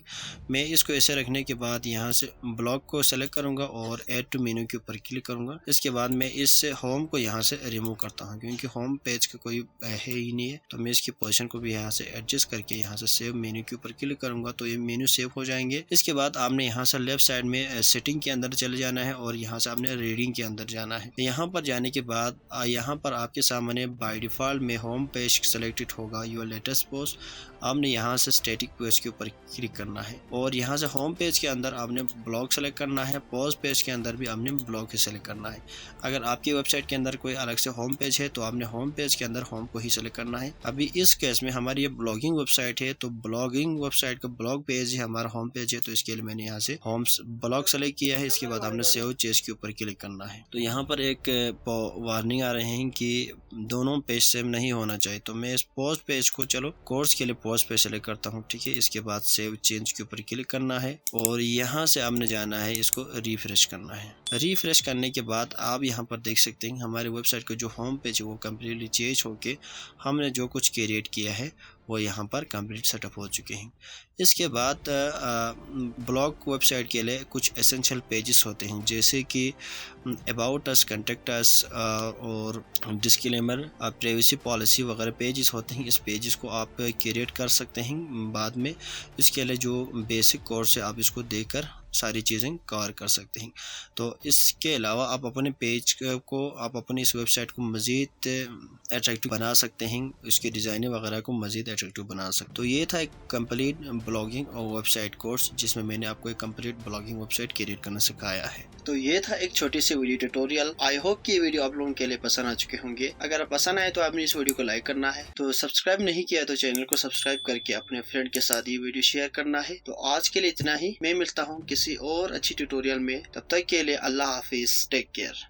मैं इसको ऐसे रखने के बाद यहाँ से ब्लॉक को सेलेक्ट करूँगा और ऐड टू मेन्यू के ऊपर क्लिक करूँगा। इसके बाद मैं इस होम को यहाँ से रिमूव करता हूँ क्योंकि होम पेज का कोई है ही नहीं है। तो मैं इसकी पोजीशन को भी यहाँ से एडजस्ट करके यहाँ से सेव मेन्यू के ऊपर क्लिक करूंगा तो ये मेन्यू सेव हो जाएंगे। इसके बाद आपने यहाँ से लेफ्ट साइड में सेटिंग के अंदर चले जाना है और यहाँ से आपने रीडिंग के अंदर जाना है। यहाँ पर जाने के बाद यहाँ पर आपके सामने बाय डिफ़ॉल्ट में होम पेज सेलेक्टेड होगा योर लेटेस्ट पोस्ट। आपने यहाँ से स्टैटिक पेज के ऊपर क्लिक करना है और यहाँ से होम पेज के अंदर आपने ब्लॉग सेलेक्ट करना है। पोस्ट पेज के अंदर भी आपने ब्लॉग ही सेलेक्ट करना है। अगर आपकी वेबसाइट के अंदर कोई अलग से होम पेज है तो आपने होम पेज के अंदर होम को ही सेलेक्ट करना है। अभी इस केस में हमारी ये ब्लॉगिंग वेबसाइट है तो ब्लॉगिंग वेबसाइट का ब्लॉग पेज है हमारा होम पेज है। तो इसके लिए मैंने यहाँ से होम ब्लॉग सेलेक्ट किया है। इसके बाद आपने सेव चेंज के ऊपर क्लिक करना है। तो यहाँ पर एक वार्निंग आ रहे हैं कि दोनों पेज सेम नहीं होना चाहिए। तो मैं इस पोस्ट पेज को चलो कोर्स के लिए पोस्ट पे सेलेक्ट करता हूँ, ठीक है। इसके बाद सेव चेंज के ऊपर क्लिक करना है और यहाँ से आपने जाना है, इसको रिफ्रेश करना है। रिफ्रेश करने के बाद आप यहाँ पर देख सकते हैं हमारे वेबसाइट का जो होम पेज है वो कम्प्लीटली चेंज होके हमने जो कुछ क्रिएट किया है वो यहाँ पर कंप्लीट सेटअप हो चुके हैं। इसके बाद ब्लॉग वेबसाइट के लिए कुछ एसेंशियल पेजेस होते हैं, जैसे कि अबाउट अस, कॉन्टैक्ट अस और डिस्क्लेमर, प्राइवेसी पॉलिसी वगैरह पेजेस होते हैं। इस पेजेस को आप क्रिएट कर सकते हैं बाद में। इसके लिए जो बेसिक कोर्स है आप इसको देखकर सारी चीज़ें कवर कर सकते हैं। तो इसके अलावा आप अपने पेज को, आप अपनी इस वेबसाइट को मज़ीद अट्रैक्टिव बना सकते हैं, इसके डिज़ाइने वगैरह को मज़ीद अट्रैक्टिव बना सकते। तो ये था एक कंप्लीट ब्लॉगिंग और वेबसाइट कोर्स जिसमें मैंने आपको एक कंप्लीट ब्लॉगिंग वेबसाइट क्रिएट करना सिखाया है। तो ये था एक छोटी सी वीडियो ट्यूटोरियल। आई होप कि ये वीडियो आप लोगों के लिए पसंद आ चुके होंगे। अगर पसंद आए तो आपने इस वीडियो को लाइक करना है, तो सब्सक्राइब नहीं किया तो चैनल को सब्सक्राइब करके अपने फ्रेंड के साथ ये वीडियो शेयर करना है। तो आज के लिए इतना ही। मैं मिलता हूँ किसी और अच्छी ट्यूटोरियल में, तब तक के लिए अल्लाह हाफिज, टेक केयर।